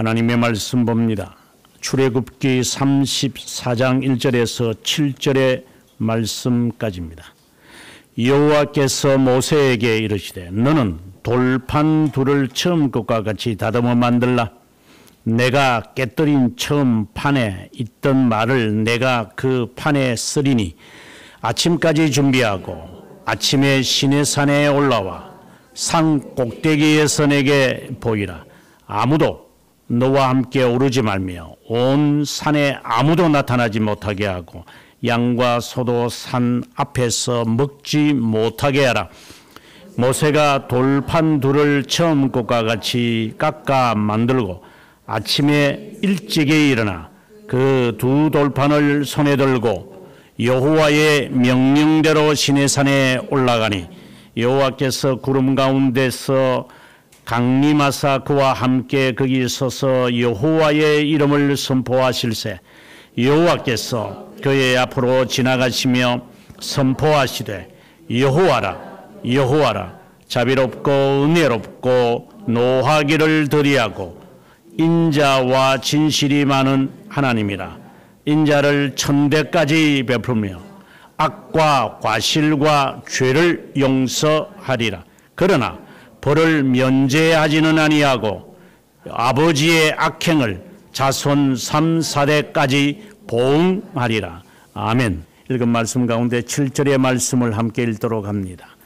하나님의 말씀 봅니다. 출애굽기 34장 1절에서 7절의 말씀까지입니다. 여호와께서 모세에게 이르시되 너는 돌판 둘을 처음 것과 같이 다듬어 만들라. 내가 깨뜨린 처음 판에 있던 말을 내가 그 판에 쓰리니 아침까지 준비하고 아침에 시내산에 올라와 산 꼭대기에서 내게 보이라. 아무도 너와 함께 오르지 말며 온 산에 아무도 나타나지 못하게 하고 양과 소도 산 앞에서 먹지 못하게 하라. 모세가 돌판 둘을 처음 것과 같이 깎아 만들고 아침에 일찍이 일어나 그 두 돌판을 손에 들고 여호와의 명령대로 시내산에 올라가니 여호와께서 구름 가운데서 강림하사 그와 함께 거기 서서 여호와의 이름을 선포하실세. 여호와께서 그의 앞으로 지나가시며 선포하시되 여호와라 여호와라 자비롭고 은혜롭고 노하기를 더디하고 인자와 진실이 많은 하나님이라. 인자를 천대까지 베풀며 악과 과실과 죄를 용서하리라. 그러나 벌을 면제하지는 아니하고 아버지의 악행을 자손 3, 4대까지 보응하리라. 아멘. 읽은 말씀 가운데 7절의 말씀을 함께 읽도록 합니다.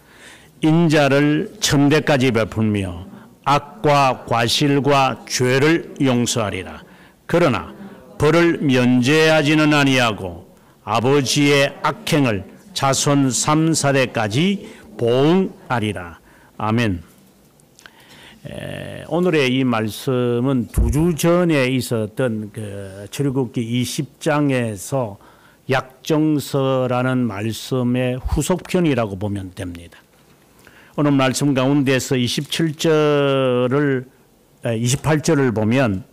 인자를 천대까지 베풀며 악과 과실과 죄를 용서하리라. 그러나 벌을 면제하지는 아니하고 아버지의 악행을 자손 3, 4대까지 보응하리라. 아멘. 오늘의 이 말씀은 2주 전에 있었던 그 출애굽기 20장에서 약정서라는 말씀의 후속편이라고 보면 됩니다. 오늘 말씀 가운데서 28절을 보면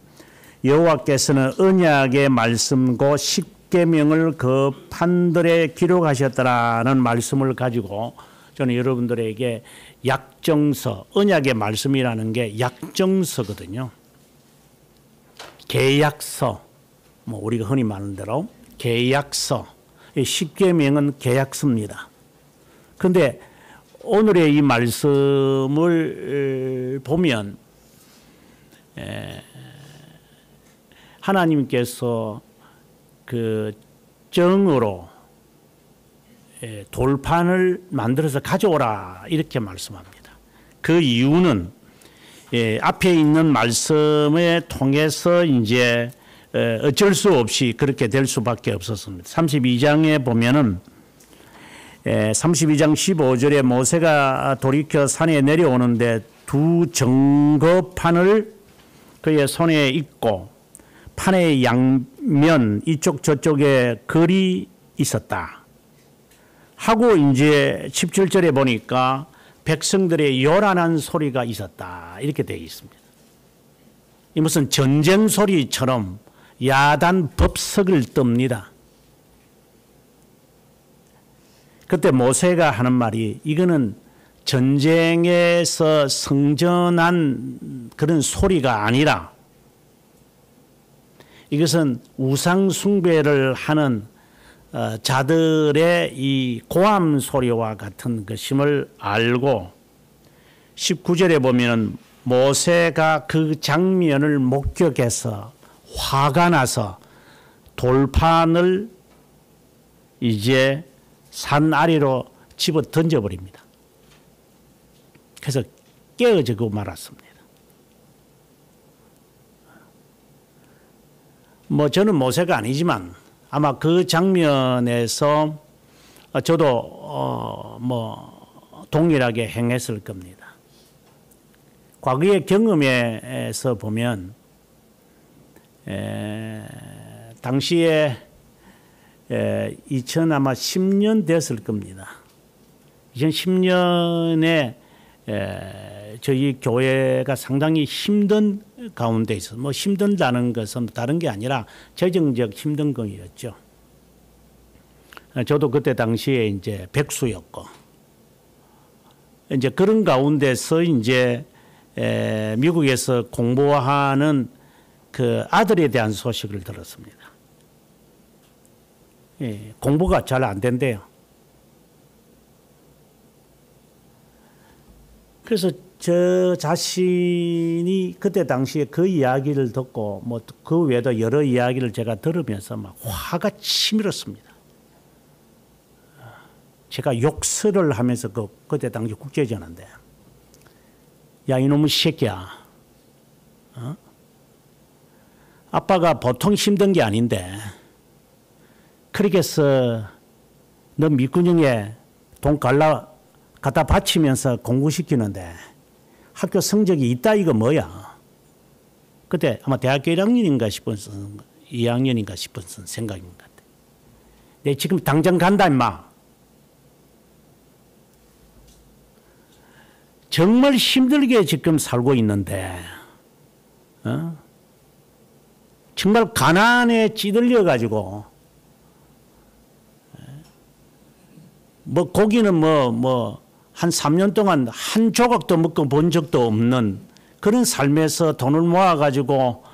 여호와께서는 언약의 말씀과 십계명을 그 판들에 기록하셨다라는 말씀을 가지고 저는 여러분들에게 약정서, 언약의 말씀이라는 게 약정서거든요. 계약서, 우리가 흔히 말하는 대로 계약서, 십계명은 계약서입니다. 그런데 오늘의 이 말씀을 보면 하나님께서 그 정으로 돌판을 만들어서 가져오라 이렇게 말씀합니다. 그 이유는 앞에 있는 말씀에 통해서 이제 어쩔 수 없이 그렇게 될 수밖에 없었습니다. 32장에 보면은 32장 15절에 모세가 돌이켜 산에 내려오는데 두 증거판을 그의 손에 있고 판의 양면 이쪽 저쪽에 글이 있었다 하고 이제 17절에 보니까 백성들의 요란한 소리가 있었다 이렇게 되어 있습니다. 이 무슨 전쟁 소리처럼 야단 법석을 떱니다. 그때 모세가 하는 말이 이거는 전쟁에서 성전한 그런 소리가 아니라 이것은 우상 숭배를 하는 자들의 이 고함 소리와 같은 것임을 알고 19절에 보면 모세가 그 장면을 목격해서 화가 나서 돌판을 이제 산 아래로 집어 던져버립니다. 그래서 깨어지고 말았습니다. 저는 모세가 아니지만 아마 그 장면에서 저도 동일하게 행했을 겁니다. 과거의 경험에서 보면 당시에 2010년 됐을 겁니다. 2010년에 저희 교회가 상당히 힘든 가운데 있어서 힘든다는 것은 다른 게 아니라 재정적 힘든 거였죠. 저도 그때 당시에 이제 백수였고 이제 그런 가운데서 이제 미국에서 공부하는 그 아들에 대한 소식을 들었습니다. 예, 공부가 잘 안 된대요. 그래서 저 자신이 그때 당시에 그 이야기를 듣고 뭐 그 외에도 여러 이야기를 제가 들으면서 막 화가 치밀었습니다. 제가 욕설을 하면서 그때 당시 국제전화인데, 야 이놈의 새끼야, 어? 아빠가 보통 힘든 게 아닌데 그렇게 해서 너 밑구녕에 돈 갖다 바치면서 공부시키는데 학교 성적이 있다 이거 뭐야? 그때 아마 대학교 1학년인가 싶은 2학년인가 싶은 생각인 것 같아. 내 지금 당장 간다 임마. 정말 힘들게 지금 살고 있는데, 어? 정말 가난에 찌들려 가지고 뭐 고기는 한 3년 동안 한 조각도 먹고 본 적도 없는 그런 삶에서 돈을 모아 가지고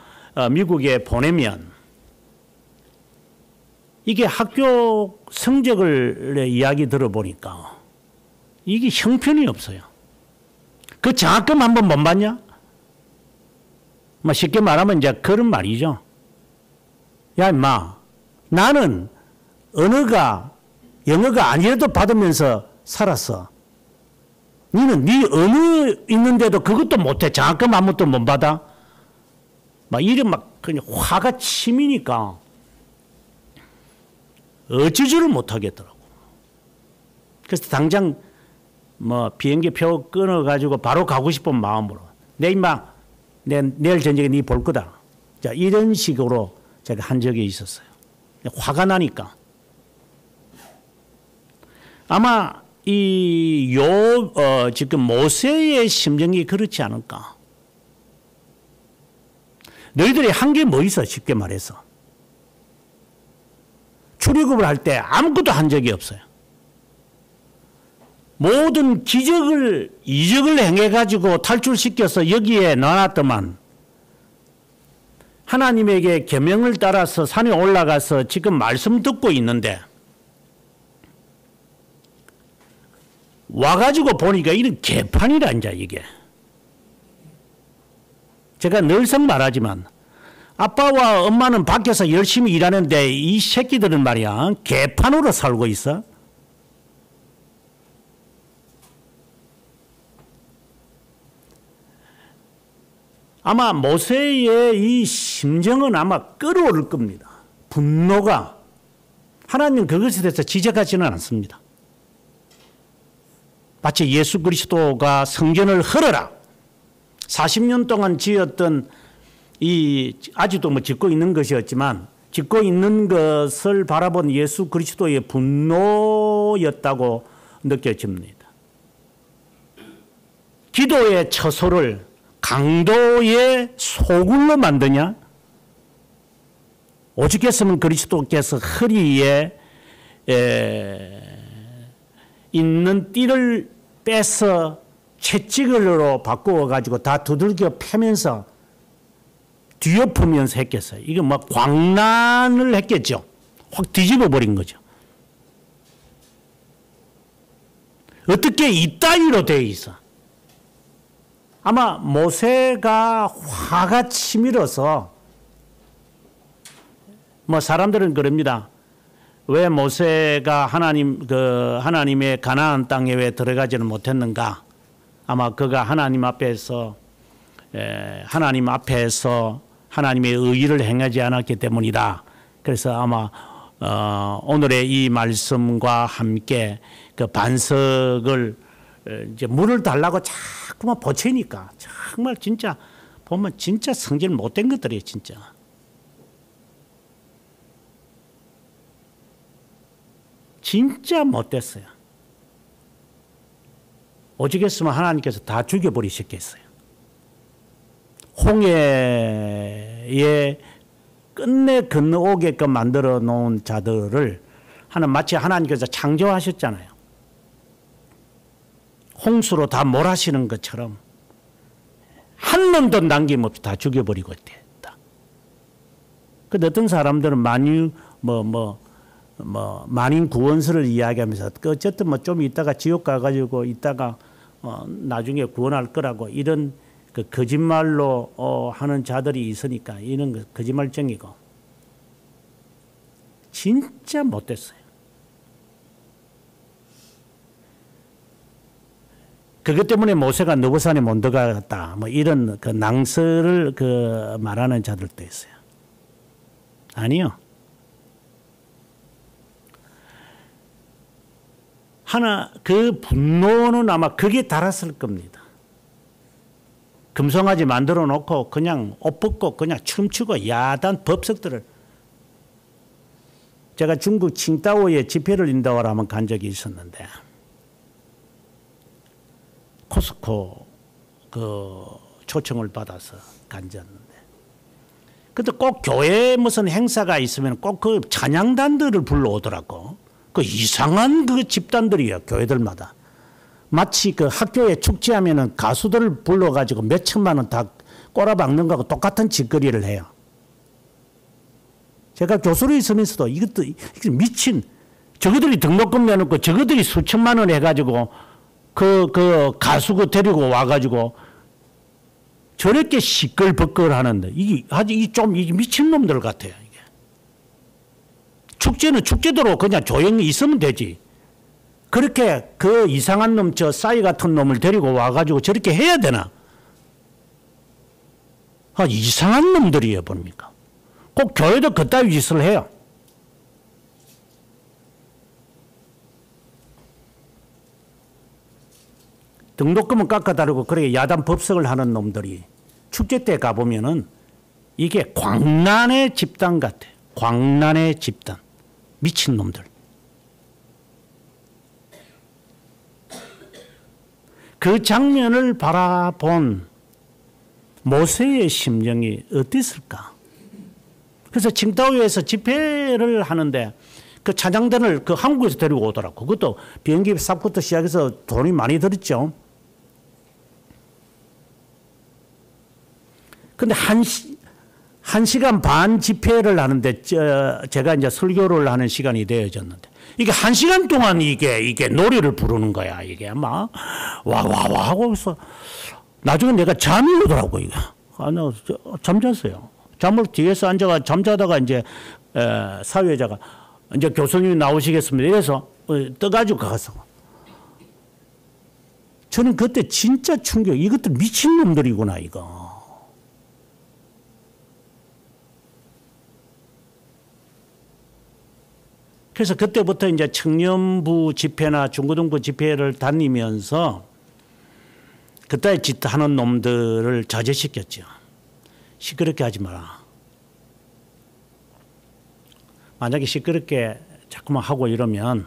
미국에 보내면 이게 학교 성적을 이야기 들어보니까 이게 형편이 없어요. 그 장학금 한 번 못 받냐? 뭐 쉽게 말하면 이제 그런 말이죠. 야 임마, 나는 영어가 아니라도 받으면서 살았어. 니는 네 언어 있는데도 그것도 못해. 장학금 아무것도 못 받아. 막 이래 막 그냥 화가 치미니까 어찌지를 못하겠더라고. 그래서 당장 뭐 비행기 표 끊어가지고 바로 가고 싶은 마음으로 내 임마 내일 저녁에 니 볼 거다. 자 이런 식으로 제가 한 적이 있었어요. 화가 나니까. 아마 지금 모세의 심정이 그렇지 않을까. 너희들이 한 게 뭐 있어? 쉽게 말해서. 출애굽을 할 때 아무것도 한 적이 없어요. 모든 이적을 행해가지고 탈출시켜서 여기에 넣어놨더만 하나님에게 계명을 따라서 산에 올라가서 지금 말씀 듣고 있는데 와가지고 보니까 이런 개판이라 이제 이게. 제가 늘상 말하지만 아빠와 엄마는 밖에서 열심히 일하는데 이 새끼들은 말이야 개판으로 살고 있어. 아마 모세의 이 심정은 아마 끌어오를 겁니다. 분노가. 하나님 그것에 대해서 지적하지는 않습니다. 마치 예수 그리스도가 성전을 헐어라. 40년 동안 지었던 아직도 뭐 짓고 있는 것이었지만 짓고 있는 것을 바라본 예수 그리스도의 분노였다고 느껴집니다. 기도의 처소를 강도의 소굴로 만드냐? 오죽했으면 그리스도께서 허리에 있는 띠를 빼서 채찍으로 바꾸어 가지고 다 두들겨 패면서 뒤엎으면서 했겠어요. 이게 뭐 광란을 했겠죠. 확 뒤집어 버린 거죠. 어떻게 이따위로 되어 있어? 아마 모세가 화가 치밀어서 뭐 사람들은 그럽니다. 왜 모세가 하나님의 가나안 땅에 왜 들어가지는 못했는가? 아마 그가 하나님 앞에서 하나님의 의의를 행하지 않았기 때문이다. 그래서 아마 오늘의 이 말씀과 함께 그 반석을 이제 물을 달라고 자꾸만 버치니까 정말 진짜 보면 진짜 성질 못된 것들이에요, 진짜. 진짜 못됐어요. 오죽했으면 하나님께서 다 죽여버리셨겠어요. 홍해에 끝내 건너오게끔 만들어 놓은 자들을 마치 하나님께서 창조하셨잖아요. 홍수로 다 몰아시는 것처럼 한 놈도 남김없이 다 죽여버리고 있다. 근데 어떤 사람들은 만인 구원설을 이야기하면서 어쨌든 뭐 좀 있다가 지옥 가가지고 있다가 나중에 구원할 거라고 이런 그 거짓말로 하는 자들이 있으니까 이런 거 거짓말쟁이고 진짜 못됐어요. 그것 때문에 모세가 느보산에 못 들어갔다. 뭐 이런 그 낭설을 그 말하는 자들도 있어요. 아니요. 하나 그 분노는 아마 그게 달았을 겁니다. 금송아지 만들어 놓고 그냥 옷 벗고 그냥 춤추고 야단 법석들을 제가 중국 칭다오에 집회를 인도하러 한번 간 적이 있었는데 코스코 그 초청을 받아서 간졌는데 근데 꼭 교회 무슨 행사가 있으면 꼭 그 찬양단들을 불러오더라고. 그 이상한 그 집단들이에요. 교회들마다. 마치 그 학교에 축제하면은 가수들을 불러가지고 몇 천만 원 다 꼬라박는 거하고 똑같은 짓거리를 해요. 제가 교수로 있으면서도 이것도 미친 저거들이 등록금 내놓고 저거들이 수천만 원 해가지고 그 가수 그 데리고 와가지고 저렇게 시끌벅걸 하는데 이게 미친놈들 같아요. 이게. 축제는 축제대로 그냥 조용히 있으면 되지. 그렇게 그 이상한 놈, 저 싸이 같은 놈을 데리고 와가지고 저렇게 해야 되나? 이상한 놈들이에요, 보니까. 꼭 교회도 그따위 짓을 해요. 등록금은 깎아다르고 그렇게 야단 법석을 하는 놈들이 축제 때 가보면은 이게 광란의 집단 같아요. 광란의 집단. 미친 놈들. 그 장면을 바라본 모세의 심정이 어땠을까? 그래서 칭다오에서 집회를 하는데 그 찬양단을 그 한국에서 데리고 오더라고. 그것도 비행기 삽부터 시작해서 돈이 많이 들었죠. 근데 한 시간 반 집회를 하는데 제가 이제 설교를 하는 시간이 되어졌는데 이게 1시간 동안 이게 노래를 부르는 거야. 이게 막 와 하고 그래서 나중에 내가 잠이 오더라고 이게. 나 잠잤어요. 잠을 뒤에서 앉아가 잠자다가 이제 사회자가 이제 교수님이 나오시겠습니다. 이래서 떠가지고 가서 저는 그때 진짜 충격. 이것들 미친 놈들이구나 이거. 그래서 그때부터 이제 청년부 집회나 중고등부 집회를 다니면서 그따위 짓 하는 놈들을 자제시켰죠. 시끄럽게 하지 마라. 만약에 시끄럽게 자꾸만 하고 이러면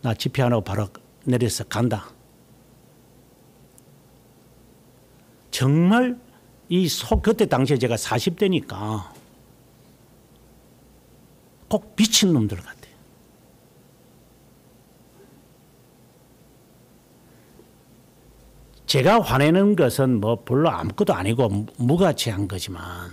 나 집회 안 하고 바로 내려서 간다. 정말 그때 당시에 제가 40대니까 꼭 미친 놈들 같아요. 제가 화내는 것은 뭐 별로 아무것도 아니고 무가치한 거지만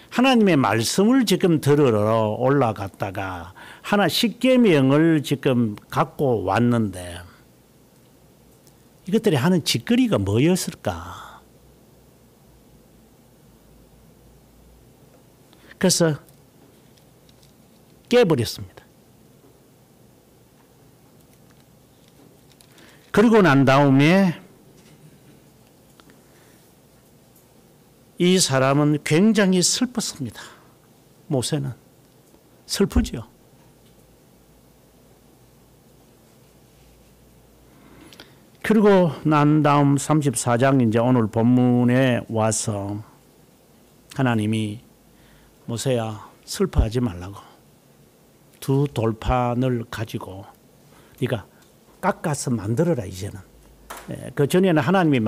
하나님의 말씀을 지금 들으러 올라갔다가 하나 십계명을 지금 갖고 왔는데 이것들이 하는 짓거리가 뭐였을까? 그래서 깨버렸습니다. 그러고 난 다음에 이 사람은 굉장히 슬펐습니다. 모세는 슬프죠. 그리고 난 다음 34장 이제 오늘 본문에 와서 하나님이 모세야 슬퍼하지 말라고 두 돌판을 가지고 네가 깎아서 만들어라 이제는. 그 전에는 하나님이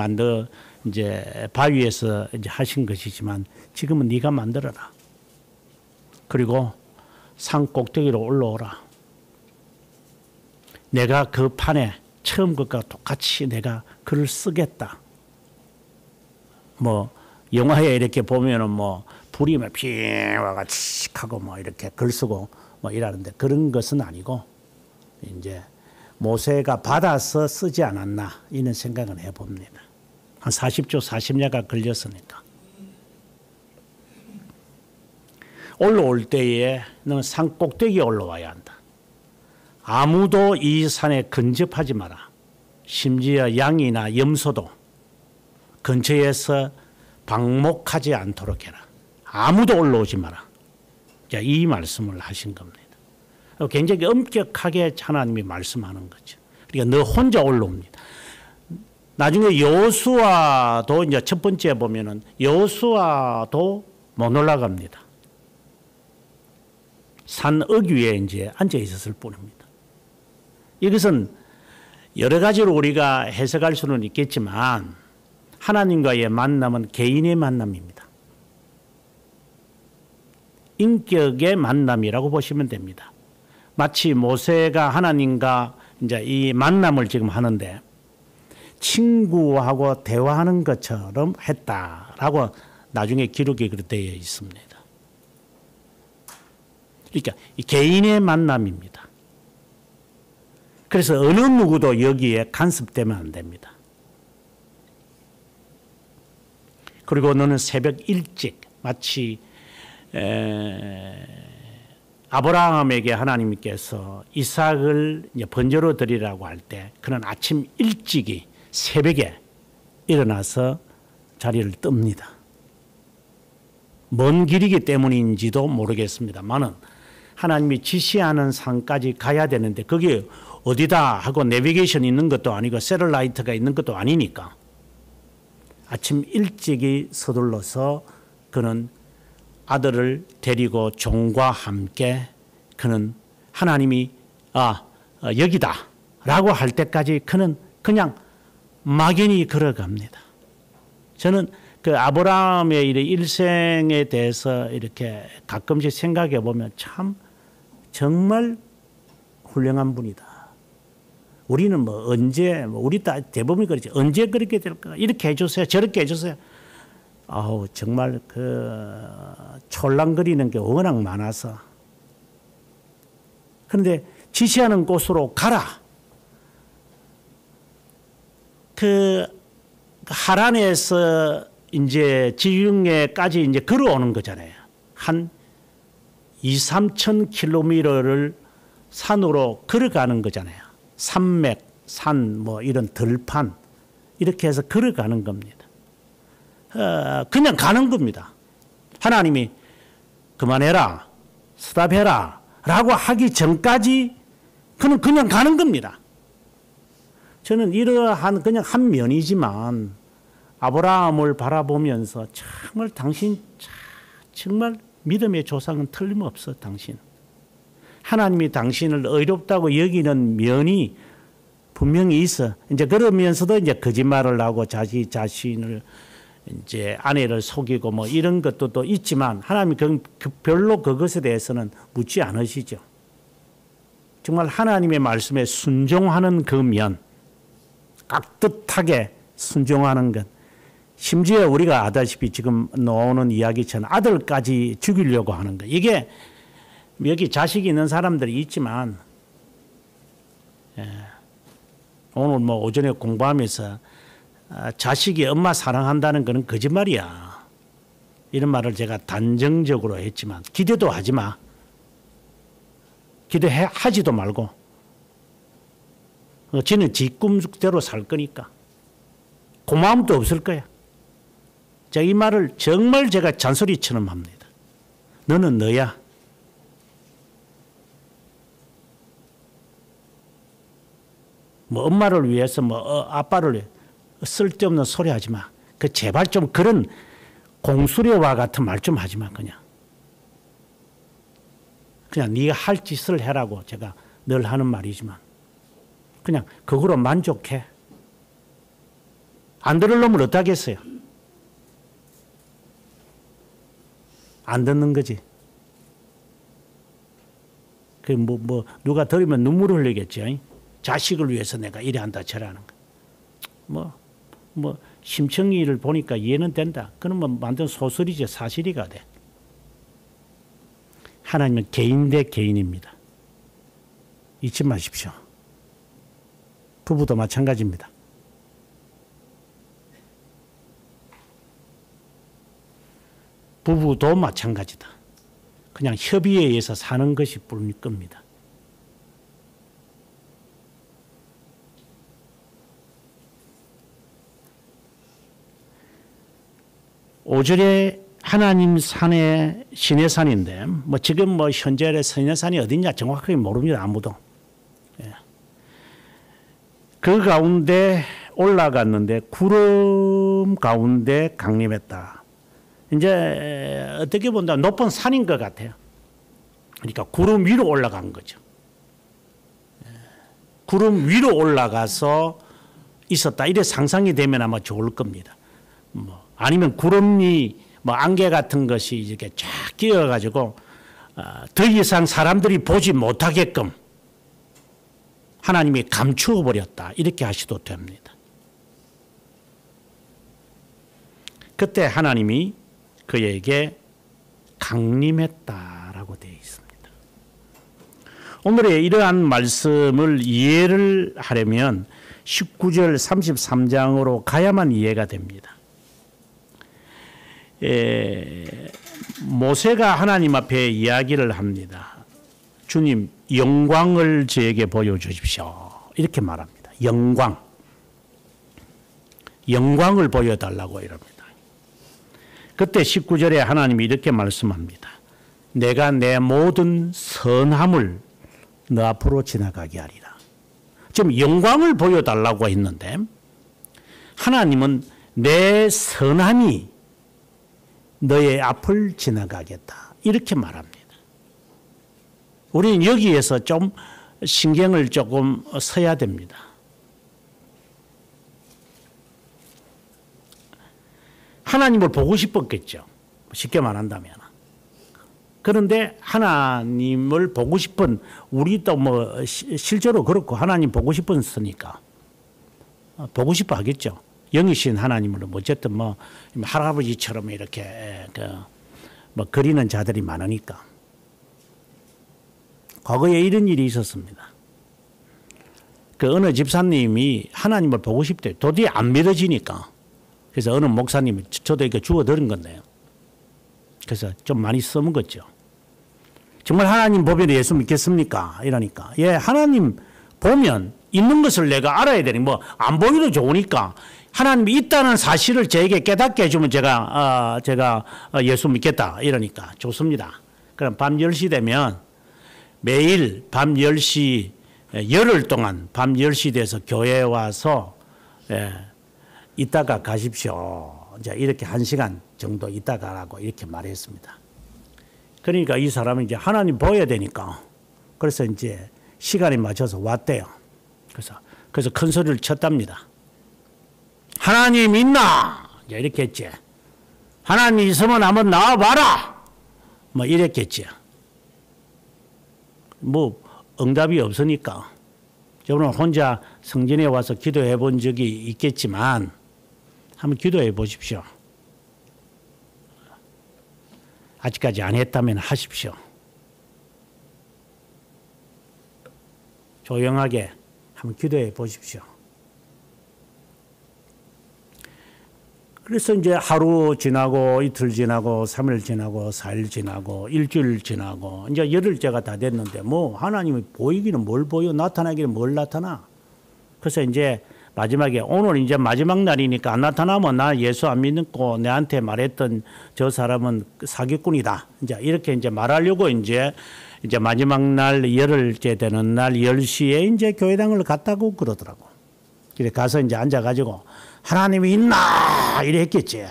이제 바위에서 이제 하신 것이지만 지금은 네가 만들어라. 그리고 산 꼭대기로 올라오라. 내가 그 판에 처음 것과 똑같이 내가 글을 쓰겠다. 뭐 영화에 이렇게 보면은 뭐 불이 막 피와가 칙하고 뭐 이렇게 글 쓰고 뭐 이러는데 그런 것은 아니고 이제 모세가 받아서 쓰지 않았나 이런 생각을 해봅니다. 한 40조 40년가 걸렸으니까. 올라올 때에 너는 산 꼭대기에 올라와야 한다. 아무도 이 산에 근접하지 마라. 심지어 양이나 염소도 근처에서 방목하지 않도록 해라. 아무도 올라오지 마라. 자, 이 말씀을 하신 겁니다. 굉장히 엄격하게 하나님이 말씀하는 거죠. 그러니까 너 혼자 올라옵니다. 나중에 여호수아도 이제 첫 번째 보면은 여호수아도 못 올라갑니다. 산 어귀에 이제 앉아 있었을 뿐입니다. 이것은 여러 가지로 우리가 해석할 수는 있겠지만 하나님과의 만남은 개인의 만남입니다. 인격의 만남이라고 보시면 됩니다. 마치 모세가 하나님과 이제 이 만남을 지금 하는데 친구하고 대화하는 것처럼 했다라고 나중에 기록이 그렇게 되어 있습니다. 그러니까 이 개인의 만남입니다. 그래서 어느 누구도 여기에 간섭되면 안 됩니다. 그리고 너는 새벽 일찍 마치 아브라함에게 하나님께서 이삭을 이제 번제로 드리라고 할 때 그는 아침 일찍이 새벽에 일어나서 자리를 뜹니다. 먼 길이기 때문인지도 모르겠습니다만은 하나님이 지시하는 산까지 가야 되는데 그게 어디다 하고 내비게이션 있는 것도 아니고 셀러라이트가 있는 것도 아니니까 아침 일찍이 서둘러서 그는 아들을 데리고 종과 함께 그는 하나님이 여기다 라고 할 때까지 그는 그냥 막연히 걸어갑니다. 저는 그 아브라함의 일생에 대해서 이렇게 가끔씩 생각해 보면 참 정말 훌륭한 분이다. 우리는 뭐 언제 우리 대부분이 그렇지 언제 그렇게 될까 이렇게 해주세요 저렇게 해주세요. 아우 정말 그 촐랑거리는 게 워낙 많아서 그런데 지시하는 곳으로 가라. 그 하란에서 이제 지중해까지 이제 걸어오는 거잖아요. 한 2, 3천 킬로미터를 산으로 걸어가는 거잖아요. 산맥, 산, 뭐 이런 들판 이렇게 해서 걸어가는 겁니다. 그냥 가는 겁니다. 하나님이 그만해라, 스탑해라 라고 하기 전까지 그는 그냥 가는 겁니다. 저는 이러한 그냥 한 면이지만 아브라함을 바라보면서 정말 당신 정말 믿음의 조상은 틀림없어 당신. 하나님이 당신을 의롭다고 여기는 면이 분명히 있어. 이제 그러면서도 이제 거짓말을 하고 자기 자신을 이제 아내를 속이고 뭐 이런 것도 또 있지만 하나님이 별로 그것에 대해서는 묻지 않으시죠. 정말 하나님의 말씀에 순종하는 그 면, 깍듯하게 순종하는 것. 심지어 우리가 아다시피 지금 나오는 이야기처럼 아들까지 죽이려고 하는 것. 이게 여기 자식이 있는 사람들이 있지만 오늘 뭐 오전에 공부하면서 자식이 엄마 사랑한다는 것은 거짓말이야. 이런 말을 제가 단정적으로 했지만 기대도 하지 마. 기대하지도 말고. 지는 지 꿈대로 살 거니까. 고마움도 없을 거야. 자, 이 말을 정말 제가 잔소리처럼 합니다. 너는 너야. 뭐 엄마를 위해서 뭐 아빠를 위해 쓸데없는 소리 하지 마. 그 제발 좀 그런 공수료와 같은 말 좀 하지 마 그냥. 그냥 네가 할 짓을 해라고 제가 늘 하는 말이지만 그냥 그거로 만족해. 안 들을 놈을 어떡하겠어요. 안 듣는 거지. 그 뭐 누가 들으면 눈물을 흘리겠지. 자식을 위해서 내가 이래 한다 저래 하는 거. 뭐 심청이를 보니까 이해는 된다. 그러면 만든 소설이지 사실이가 돼. 하나님은 개인 대 개인입니다. 잊지 마십시오. 부부도 마찬가지입니다. 부부도 마찬가지다. 그냥 협의에 의해서 사는 것이 뿐일 겁니다. 5절에 하나님 산에 시내산인데 뭐 지금 뭐 현재 시내산이 어디냐 정확하게 모릅니다. 아무도. 예. 그 가운데 올라갔는데 구름 가운데 강림했다. 이제 어떻게 본다 높은 산인 것 같아요. 그러니까 구름 위로 올라간 거죠. 구름 위로 올라가서 있었다. 이래 상상이 되면 아마 좋을 겁니다. 뭐 아니면 구름이 뭐 안개 같은 것이 이렇게 쫙 끼어가지고 더 이상 사람들이 보지 못하게끔 하나님이 감추어 버렸다. 이렇게 하셔도 됩니다. 그때 하나님이 그에게 강림했다라고 되어 있습니다. 오늘의 이러한 말씀을 이해를 하려면 19절 33장으로 가야만 이해가 됩니다. 모세가 하나님 앞에 이야기를 합니다. 주님 영광을 저에게 보여주십시오. 이렇게 말합니다. 영광을 보여달라고 이럽니다. 그때 19절에 하나님이 이렇게 말씀합니다. 내가 내 모든 선함을 너 앞으로 지나가게 하리라. 지금 영광을 보여달라고 했는데 하나님은 내 선함이 너의 앞을 지나가겠다. 이렇게 말합니다. 우리는 여기에서 좀 신경을 조금 써야 됩니다. 하나님을 보고 싶었겠죠. 쉽게 말한다면. 그런데 하나님을 보고 싶은 우리도 뭐 실제로 그렇고 하나님 보고 싶었으니까 보고 싶어 하겠죠. 영이신 하나님을 어쨌든 뭐 할아버지처럼 이렇게 뭐 그리는 자들이 많으니까. 과거에 이런 일이 있었습니다. 그 어느 집사님이 하나님을 보고 싶대요. 도저히 안 믿어지니까. 그래서 어느 목사님이 저도 이렇게 주워들은 건데요. 그래서 좀 많이 써먹었죠. 정말 하나님 보면 예수 믿겠습니까? 이러니까. 예, 하나님 보면 있는 것을 내가 알아야 되니 뭐 안 보여도 좋으니까 하나님이 있다는 사실을 저에게 깨닫게 해주면 제가 예수 믿겠다. 이러니까 좋습니다. 그럼 밤 10시 되면 매일 밤 10시 열흘 동안 밤 10시 돼서 교회에 와서 이따가 가십시오. 이제 이렇게 1시간 정도 이따 가라고 이렇게 말했습니다. 그러니까 이 사람은 이제 하나님 보여야 되니까 그래서 이제 시간에 맞춰서 왔대요. 그래서 큰 소리를 쳤답니다. 하나님 있나? 이제 이렇게 했지. 하나님 있으면 한번 나와봐라. 뭐 이랬겠지. 뭐 응답이 없으니까 저분은 혼자 성전에 와서 기도해 본 적이 있겠지만 한번 기도해 보십시오. 아직까지 안 했다면 하십시오. 조용하게 한번 기도해 보십시오. 그래서 이제 하루 지나고 이틀 지나고 3일 지나고 4일 지나고 일주일 지나고 이제 열흘째가 다 됐는데 뭐 하나님이 보이기는 뭘 보여 나타나기는 뭘 나타나. 그래서 이제 마지막에 오늘 이제 마지막 날이니까 안 나타나면 나 예수 안 믿고 내한테 말했던 저 사람은 사기꾼이다. 이제 이렇게 이제 말하려고 이제 마지막 날 열흘째 되는 날 10시에 이제 교회당을 갔다고 그러더라고. 그래 가서 이제 앉아가지고 하나님이 있나 이래 했겠지.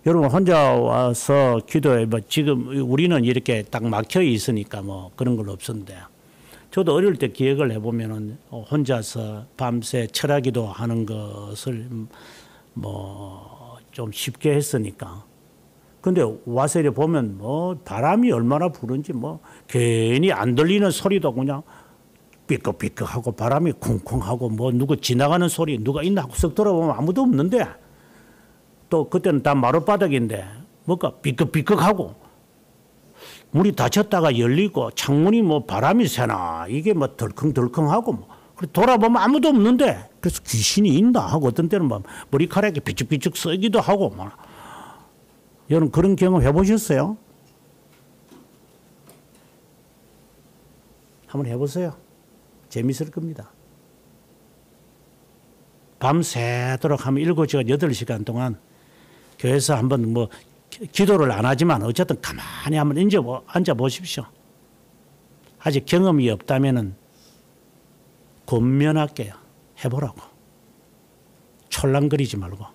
여러분 혼자 와서 기도해. 뭐 지금 우리는 이렇게 딱 막혀 있으니까 뭐 그런 건 없었는데 저도 어릴 때 기억을 해보면은 혼자서 밤새 철학기도 하는 것을 뭐 좀 쉽게 했으니까. 근데 와서 이래 보면 뭐 바람이 얼마나 부는지 뭐 괜히 안 들리는 소리도 그냥 삐걱삐걱하고 바람이 쿵쿵하고 뭐 누구 지나가는 소리 누가 있나 하고 쓱 돌아보면 아무도 없는데 또 그때는 다 마룻바닥인데 뭐가 삐걱삐걱하고 문이 닫혔다가 열리고 창문이 뭐 바람이 새나 이게 뭐 덜컹덜컹하고 뭐. 돌아보면 아무도 없는데 그래서 귀신이 있나 하고 어떤 때는 막 머리카락이 비쭉비쭉 쓰기도 하고 막. 여러분 그런 경험 해보셨어요? 한번 해보세요. 재밌을 겁니다. 밤새도록 하면 7시간, 8시간 동안 교회에서 한번 뭐 기도를 안 하지만 어쨌든 가만히 한번 앉아 보십시오. 아직 경험이 없다면은 권면할게요. 해보라고. 촐랑거리지 말고.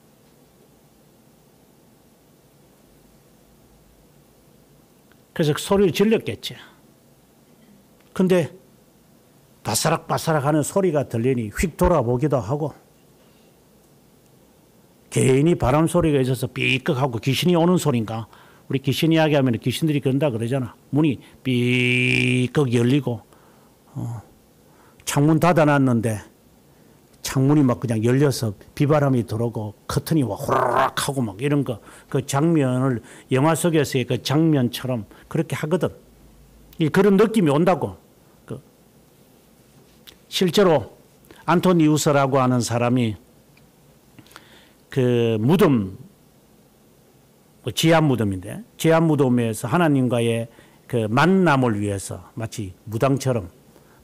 그래서 소리를 질렀겠지. 근데 바사락바사락 하는 소리가 들리니 휙 돌아보기도 하고 괜히 바람 소리가 있어서 삐걱하고 귀신이 오는 소리인가. 우리 귀신 이야기하면 귀신들이 그런다 그러잖아. 문이 삐걱 열리고 창문 닫아놨는데 창문이 막 그냥 열려서 비바람이 들어오고 커튼이 호라락 하고 막 이런 거 그 장면을 영화 속에서의 그 장면처럼 그렇게 하거든. 그런 느낌이 온다고. 실제로 안토니우스라고 하는 사람이 그 무덤, 지하 무덤인데 지하 무덤에서 하나님과의 그 만남을 위해서 마치 무당처럼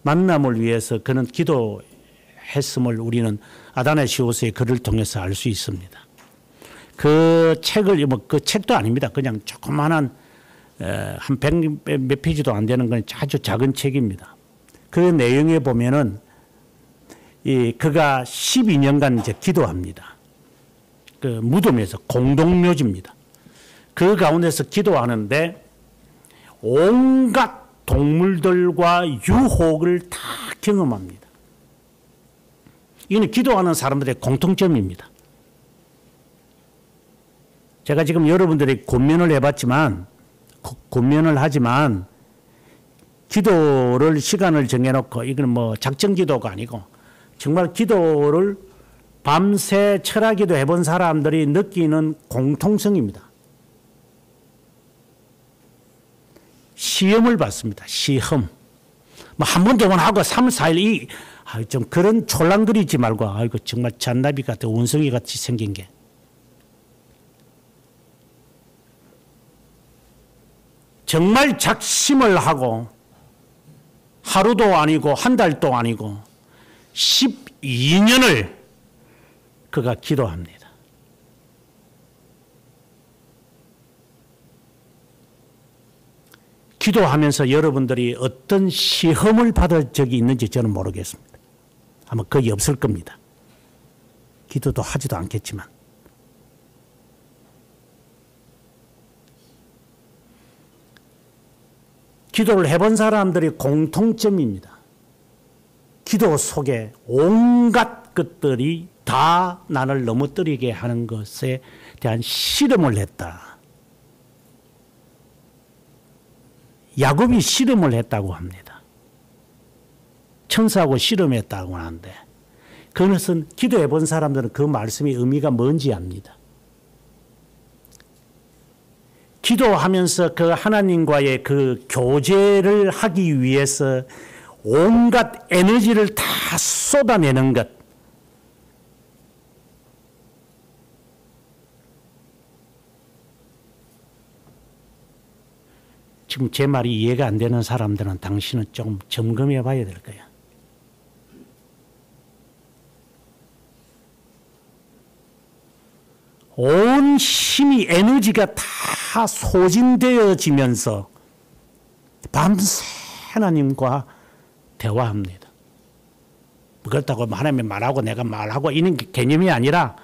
만남을 위해서 그는 기도했음을 우리는 아다나시오스의 글을 통해서 알 수 있습니다. 그 책을 뭐 그 책도 아닙니다. 그냥 조그만한 한 100 몇 페이지도 안 되는 건 아주 작은 책입니다. 그 내용에 보면은 그가 12년간 이제 기도합니다. 그 무덤에서 공동묘지입니다. 그 가운데서 기도하는데 온갖 동물들과 유혹을 다 경험합니다. 이는 기도하는 사람들의 공통점입니다. 제가 지금 여러분들이 권면을 해봤지만, 권면을 하지만, 기도를 시간을 정해놓고, 이건 뭐 작정 기도가 아니고, 정말 기도를 밤새 철학기도 해본 사람들이 느끼는 공통성입니다. 시험을 받습니다. 시험. 뭐 한 번 동안 하고 3, 4일, 좀 그런 촐랑거리지 말고, 아이고, 정말 잔나비 같아, 원숭이 같이 생긴 게. 정말 작심을 하고, 하루도 아니고, 한 달도 아니고, 12년을 그가 기도합니다. 기도하면서 여러분들이 어떤 시험을 받을 적이 있는지 저는 모르겠습니다. 아마 거의 없을 겁니다. 기도도 하지도 않겠지만. 기도를 해본 사람들이 공통점입니다. 기도 속에 온갖 것들이 다 나를 넘어뜨리게 하는 것에 대한 실험을 했다. 야곱이 실험을 했다고 합니다. 천사하고 실험했다고 하는데 그것은 기도해 본 사람들은 그 말씀의 의미가 뭔지 압니다. 기도하면서 그 하나님과의 그 교제를 하기 위해서 온갖 에너지를 다 쏟아내는 것. 지금 제 말이 이해가 안 되는 사람들은 당신은 좀 점검해 봐야 될 거야. 온 힘이 에너지가 다 소진되어지면서 밤새 하나님과 대화합니다. 그렇다고 하나님 말하고 내가 말하고 이런 개념이 아니라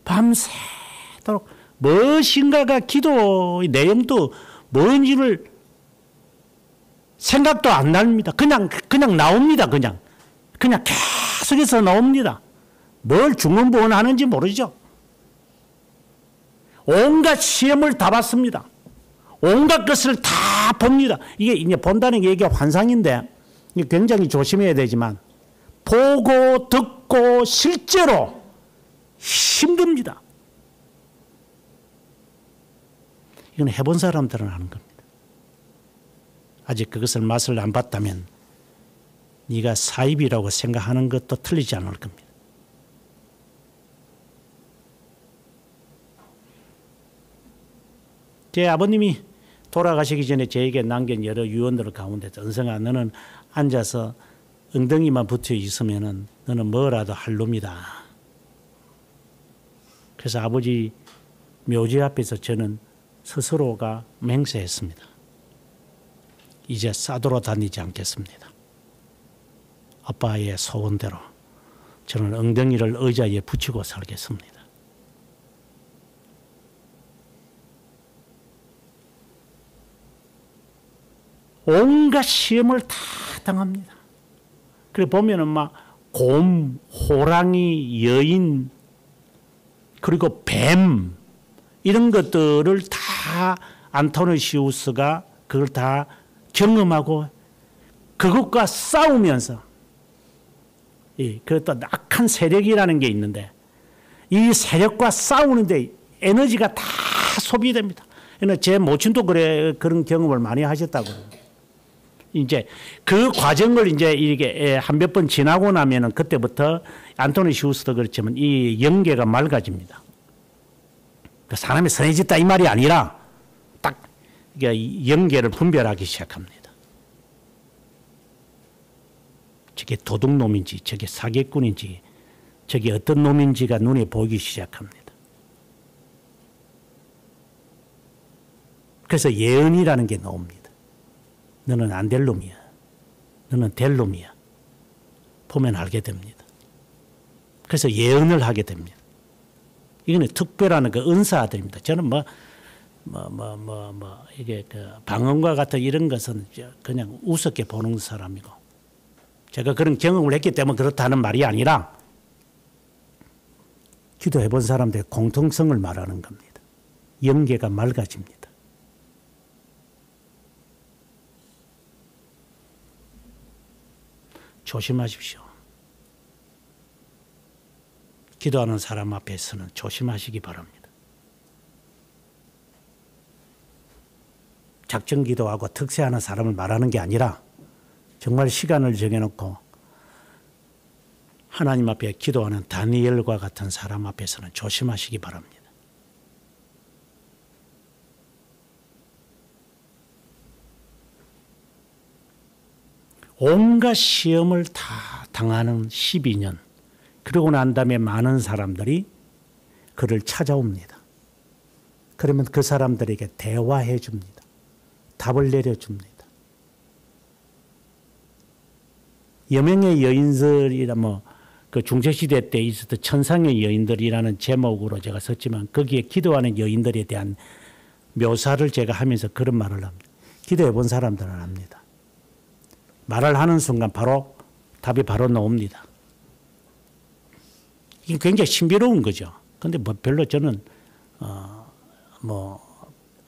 밤새도록 무엇인가가 기도의 내용도 뭔지를 생각도 안 납니다. 그냥 나옵니다. 그냥 계속해서 나옵니다. 뭘 중언부언하는지 모르죠. 온갖 시험을 다 봤습니다. 온갖 것을 다 봅니다. 이게 이제 본다는 게 이게 환상인데 굉장히 조심해야 되지만 보고 듣고 실제로 힘듭니다. 이건 해본 사람들은 아는 겁니다. 아직 그것을 맛을 안 봤다면 네가 사입이라고 생각하는 것도 틀리지 않을 겁니다. 제 아버님이 돌아가시기 전에 저에게 남긴 여러 유언들 가운데서 은성아 너는 앉아서 엉덩이만 붙어 있으면 너는 뭐라도 할 놈이다. 그래서 아버지 묘지 앞에서 저는 스스로가 맹세했습니다. 이제 싸돌아다니지 않겠습니다. 아빠의 소원대로 저는 엉덩이를 의자에 붙이고 살겠습니다. 온갖 시험을 다 당합니다. 그래 보면은 막 곰, 호랑이, 여인, 그리고 뱀 이런 것들을 다 안토니시우스가 그걸 다 경험하고 그것과 싸우면서 그것도 악한 세력이라는 게 있는데 이 세력과 싸우는데 에너지가 다 소비됩니다. 제 모친도 그런 경험을 많이 하셨다고. 이제 그 과정을 이제 이게 한 몇 번 지나고 나면은 그때부터 안토니시우스도 그렇지만 이 영계가 맑아집니다. 사람이 선해졌다 이 말이 아니라 딱 영계를 분별하기 시작합니다. 저게 도둑놈인지 저게 사기꾼인지 저게 어떤 놈인지가 눈에 보이기 시작합니다. 그래서 예언이라는 게 나옵니다. 너는 안 될 놈이야. 너는 될 놈이야. 보면 알게 됩니다. 그래서 예언을 하게 됩니다. 이거는 특별한 그 은사들입니다. 저는 이게 그 방언과 같은 이런 것은 그냥 우습게 보는 사람이고 제가 그런 경험을 했기 때문에 그렇다는 말이 아니라 기도해 본 사람들의 공통성을 말하는 겁니다. 영계가 맑아집니다. 조심하십시오. 기도하는 사람 앞에서는 조심하시기 바랍니다. 작정 기도하고 특세하는 사람을 말하는 게 아니라 정말 시간을 정해놓고 하나님 앞에 기도하는 다니엘과 같은 사람 앞에서는 조심하시기 바랍니다. 온갖 시험을 다 당하는 12년 그러고 난 다음에 많은 사람들이 그를 찾아옵니다. 그러면 그 사람들에게 대화해 줍니다. 답을 내려줍니다. 여명의 여인들이라 그 중세시대 때 있었던 천상의 여인들이라는 제목으로 제가 썼지만 거기에 기도하는 여인들에 대한 묘사를 제가 하면서 그런 말을 합니다. 기도해 본 사람들은 압니다. 말을 하는 순간 바로 답이 바로 나옵니다. 이게 굉장히 신비로운 거죠. 그런데 별로 저는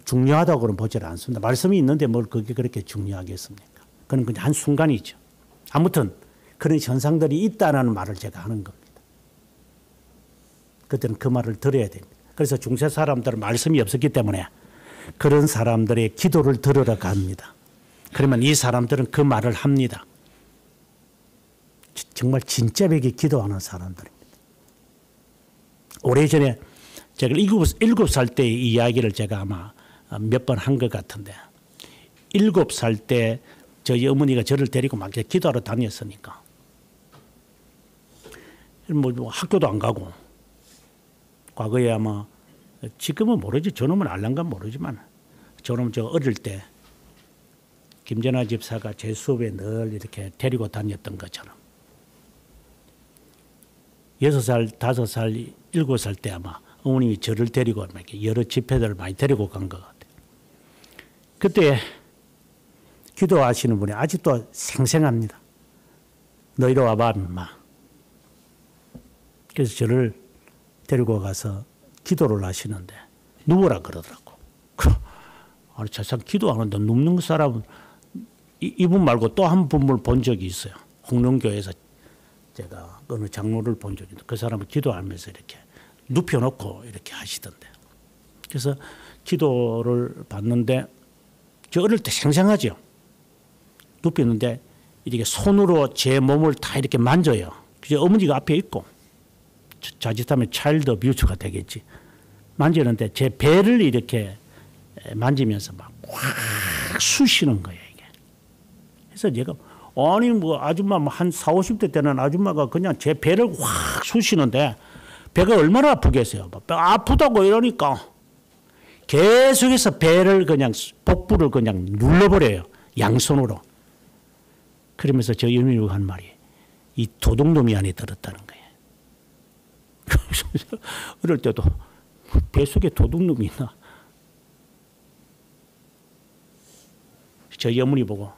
중요하다고는 보질 않습니다. 말씀이 있는데 뭘 그게 그렇게 중요하겠습니까? 그건 그냥 한 순간이죠. 아무튼 그런 현상들이 있다는 말을 제가 하는 겁니다. 그때는 그 말을 들어야 됩니다. 그래서 중세 사람들은 말씀이 없었기 때문에 그런 사람들의 기도를 들으러 갑니다. 그러면 이 사람들은 그 말을 합니다. 정말 진짜배기 기도하는 사람들입니다. 오래전에 제가 7살 때의 이야기를 제가 아마 몇 번 한 것 같은데 7살 때 저희 어머니가 저를 데리고 막 기도하러 다녔으니까 학교도 안 가고 과거에 아마 지금은 모르지 저놈은 알란가 모르지만 저놈 저 어릴 때 김전하 집사가 제 수업에 늘 이렇게 데리고 다녔던 것처럼 6살, 5살, 7살 때 아마 어머님이 저를 데리고 이렇게 여러 집회들을 많이 데리고 간 것 같아요. 그때 기도하시는 분이 아직도 생생합니다. 너 이리 와봐 임마. 그래서 저를 데리고 가서 기도를 하시는데 누워라 그러더라고. 아니 세상 기도하는데 눕는 사람은 이분 말고 또 한 분을 본 적이 있어요. 홍릉교에서 제가 어느 장로를 본 적이 있는데 그 사람은 기도하면서 이렇게 눕혀놓고 이렇게 하시던데. 그래서 기도를 받는데 저 어릴 때 생생하죠. 눕히는데 이렇게 손으로 제 몸을 다 이렇게 만져요. 그래서 어머니가 앞에 있고 자칫하면 차일드 어뷰즈가 되겠지. 만지는데 제 배를 이렇게 만지면서 막 확 쑤시는 거예요, 이게. 그래서 제가 아니 뭐 아줌마 한 4, 50대 때는 아줌마가 그냥 제 배를 확 쑤시는데 배가 얼마나 아프겠어요. 아프다고 이러니까 계속해서 배를 그냥 복부를 그냥 눌러버려요. 양손으로. 그러면서 저 어머니가 한 말이 이 도둑놈이 안에 들었다는 거예요. 어릴 때도 뱃속에 도둑놈이 있나? 저희 어머니 보고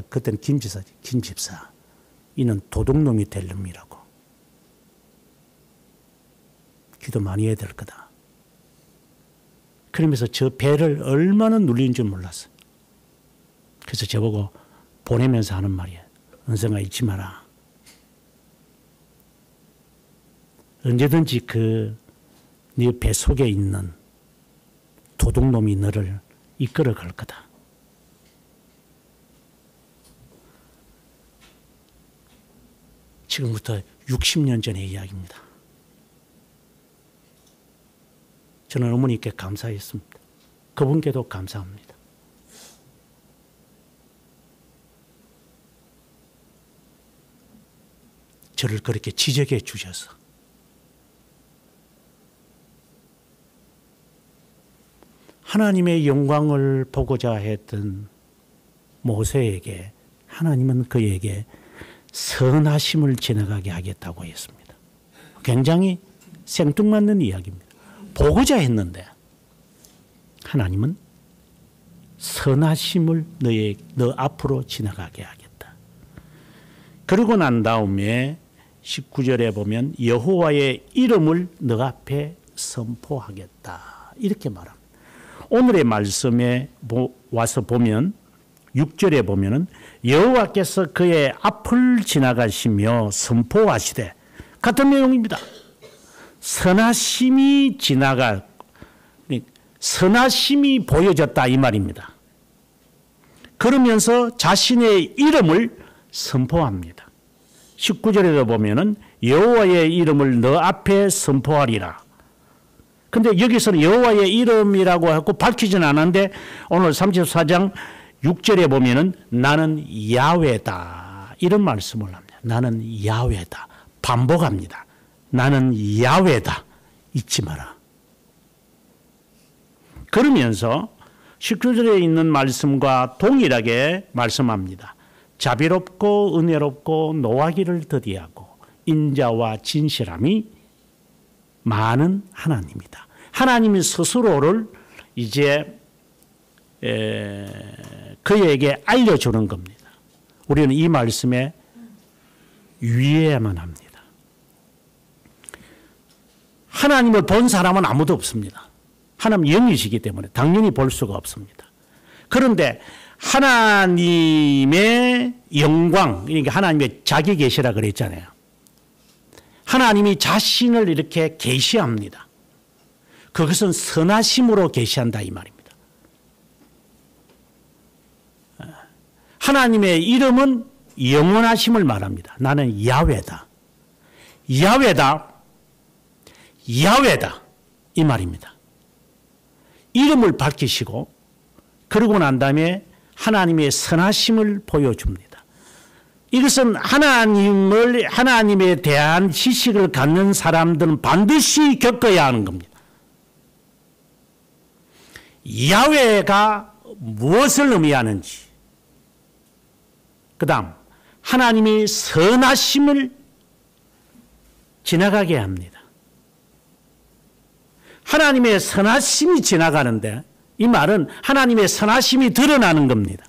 그때는 김지사지. 김집사. 이는 도둑놈이 될 놈이라고. 기도 많이 해야 될 거다. 그러면서 저 배를 얼마나 눌린 줄 몰랐어요. 그래서 저보고 보내면서 하는 말이에요. 은성아 잊지 마라. 언제든지 네 뱃속에 있는 도둑놈이 너를 이끌어 갈 거다. 지금부터 60년 전의 이야기입니다. 저는 어머니께 감사했습니다. 그분께도 감사합니다. 저를 그렇게 지적해 주셔서 하나님의 영광을 보고자 했던 모세에게 하나님은 그에게 선하심을 지나가게 하겠다고 했습니다. 굉장히 생뚱맞는 이야기입니다. 보고자 했는데 하나님은 선하심을 너 앞으로 지나가게 하겠다. 그러고 난 다음에 19절에 보면 여호와의 이름을 너 앞에 선포하겠다. 이렇게 말합니다. 오늘의 말씀에 와서 보면 6절에 보면은 여호와께서 그의 앞을 지나가시며 선포하시되 같은 내용입니다. 선하심이 선하심이 보여졌다 이 말입니다. 그러면서 자신의 이름을 선포합니다. 19절에도 보면은 여호와의 이름을 너 앞에 선포하리라. 근데 여기서는 여호와의 이름이라고 하고 밝히지는 않았는데 오늘 34장 6절에 보면은 나는 야훼다. 이런 말씀을 합니다. 나는 야훼다. 반복합니다. 나는 야훼다. 잊지 마라. 그러면서 19절에 있는 말씀과 동일하게 말씀합니다. 자비롭고 은혜롭고 노하기를 더디하고 인자와 진실함이 많은 하나님이다. 하나님이 스스로를 이제 그에게 알려주는 겁니다. 우리는 이 말씀에 유의해야만 합니다. 하나님을 본 사람은 아무도 없습니다. 하나님 영이시기 때문에 당연히 볼 수가 없습니다. 그런데 하나님의 영광, 그러니까 하나님의 자기 계시라 그랬잖아요. 하나님이 자신을 이렇게 계시합니다. 그것은 선하심으로 계시한다 이 말입니다. 하나님의 이름은 영원하심을 말합니다. 나는 야훼다. 야훼다. 야훼다. 이 말입니다. 이름을 밝히시고 그러고 난 다음에 하나님의 선하심을 보여줍니다. 이것은 하나님에 대한 지식을 갖는 사람들은 반드시 겪어야 하는 겁니다. 야훼가 무엇을 의미하는지, 그 다음 하나님이 선하심을 지나가게 합니다. 하나님의 선하심이 지나가는데 이 말은 하나님의 선하심이 드러나는 겁니다.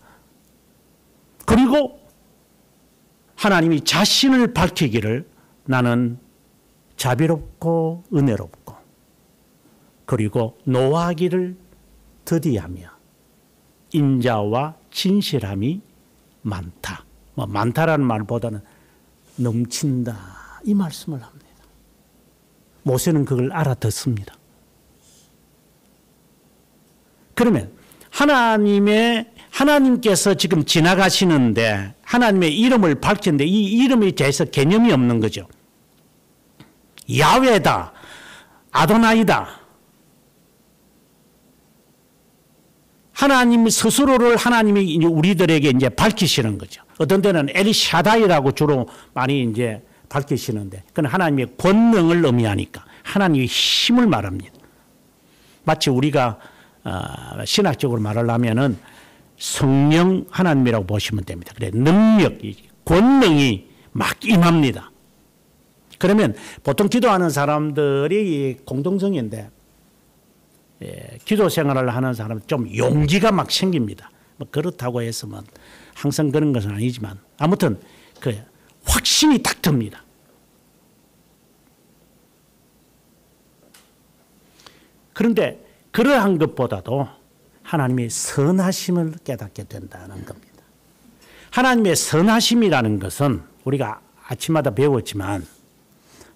그리고 하나님이 자신을 밝히기를 나는 자비롭고 은혜롭고 그리고 노하기를 더디하며 인자와 진실함이 많다. 많다라는 말보다는 넘친다. 이 말씀을 합니다. 모세는 그걸 알아듣습니다. 그러면 하나님께서 지금 지나가시는데 하나님의 이름을 밝혔는데 이 이름에 대해서 개념이 없는 거죠. 야훼다, 아도나이다. 하나님 스스로를 하나님이 우리들에게 이제 밝히시는 거죠. 어떤 때는 엘샤다이라고 주로 많이 이제 밝히시는데 그건 하나님의 권능을 의미하니까 하나님의 힘을 말합니다. 마치 우리가 신학적으로 말을 하면은 성령 하나님이라고 보시면 됩니다. 그래 능력, 권능이 막 임합니다. 그러면 보통 기도하는 사람들이 공동성인데 기도 생활을 하는 사람은 좀 용기가 막 생깁니다. 뭐 그렇다고 해서 뭐 항상 그런 것은 아니지만 아무튼 그 확신이 딱 듭니다. 그런데 그러한 것보다도 하나님의 선하심을 깨닫게 된다는 겁니다. 하나님의 선하심이라는 것은 우리가 아침마다 배웠지만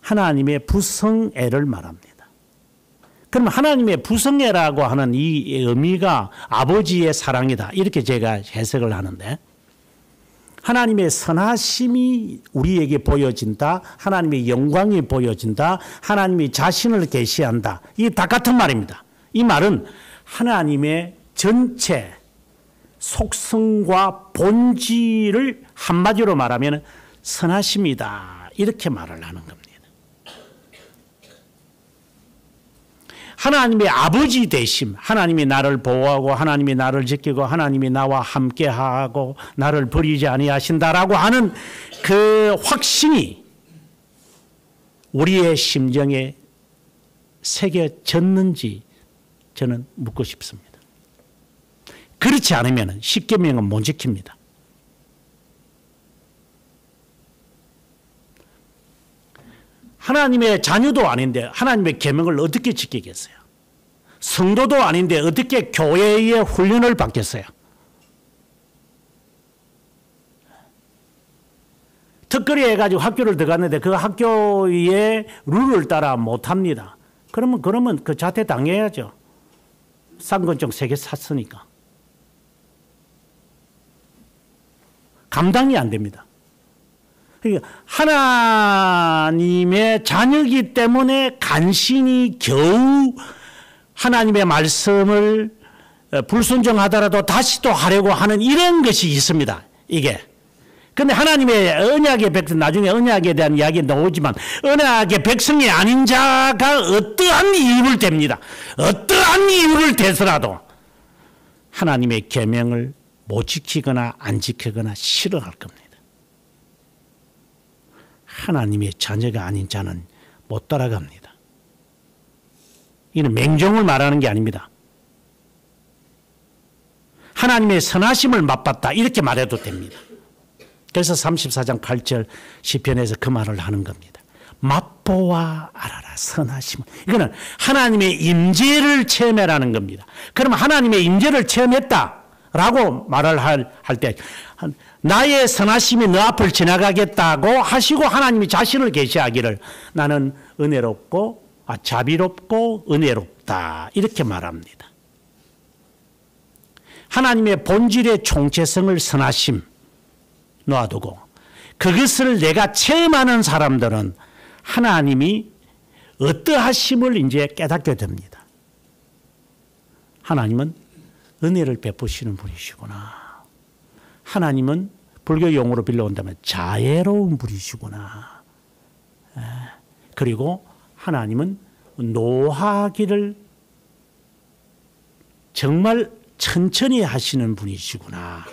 하나님의 부성애를 말합니다. 그럼 하나님의 부성애라고 하는 이 의미가 아버지의 사랑이다. 이렇게 제가 해석을 하는데 하나님의 선하심이 우리에게 보여진다. 하나님의 영광이 보여진다. 하나님이 자신을 계시한다. 이게 다 같은 말입니다. 이 말은 하나님의 전체 속성과 본질을 한마디로 말하면 선하심이다. 이렇게 말을 하는 겁니다. 하나님의 아버지 되심, 하나님이 나를 보호하고 하나님이 나를 지키고 하나님이 나와 함께하고 나를 버리지 아니하신다라고 하는 그 확신이 우리의 심정에 새겨졌는지 저는 묻고 싶습니다. 그렇지 않으면 십계명은 못 지킵니다. 하나님의 자녀도 아닌데 하나님의 계명을 어떻게 지키겠어요? 성도도 아닌데 어떻게 교회의 훈련을 받겠어요? 특거리 해가지고 학교를 들어갔는데 그 학교의 룰을 따라 못합니다. 그러면 그 자퇴 당해야죠. 쌍권증 3개 샀으니까. 감당이 안 됩니다. 하나님의 자녀이기 때문에 간신히 겨우 하나님의 말씀을 불순종하더라도 다시 또 하려고 하는 이런 것이 있습니다. 이게. 근데 하나님의 언약의 백성, 나중에 언약에 대한 이야기 나오지만 언약의 백성이 아닌 자가 어떠한 이유를 댑니다. 어떠한 이유를 대서라도 하나님의 계명을 못 지키거나 안 지키거나 싫어할 겁니다. 하나님의 자녀가 아닌 자는 못 따라갑니다. 이는 맹종을 말하는 게 아닙니다. 하나님의 선하심을 맛봤다 이렇게 말해도 됩니다. 그래서 34장 8절 시편에서 그 말을 하는 겁니다. 맛보아 알아라 선하심을. 이거는 하나님의 임재를 체험해라는 겁니다. 그러면 하나님의 임재를 체험했다라고 말을 할 때 나의 선하심이 너 앞을 지나가겠다고 하시고 하나님이 자신을 계시하기를 나는 은혜롭고 자비롭고 은혜롭다 이렇게 말합니다. 하나님의 본질의 총체성을 선하심 놓아두고 그것을 내가 체험하는 사람들은 하나님이 어떠하심을 이제 깨닫게 됩니다. 하나님은 은혜를 베푸시는 분이시구나. 하나님은 불교 용어로 빌려온다면 자애로운 분이시구나. 그리고 하나님은 노하기를 정말 천천히 하시는 분이시구나.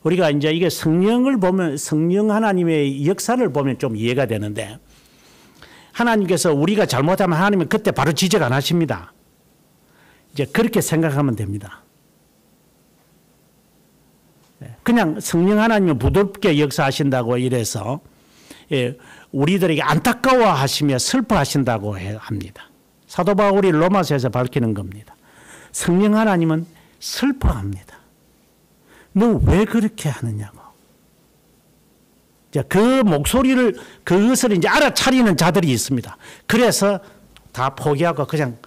우리가 이제 이게 성령을 보면 성령 하나님의 역사를 보면 좀 이해가 되는데 하나님께서 우리가 잘못하면 하나님은 그때 바로 지적 안 하십니다. 이제 그렇게 생각하면 됩니다. 그냥 성령 하나님은 부드럽게 역사하신다고 이래서 우리들에게 안타까워하시며 슬퍼하신다고 합니다. 사도 바울이 로마서에서 밝히는 겁니다. 성령 하나님은 슬퍼합니다. 너 왜 그렇게 하느냐고. 그 목소리를 그것을 이제 알아차리는 자들이 있습니다. 그래서 다 포기하고 그냥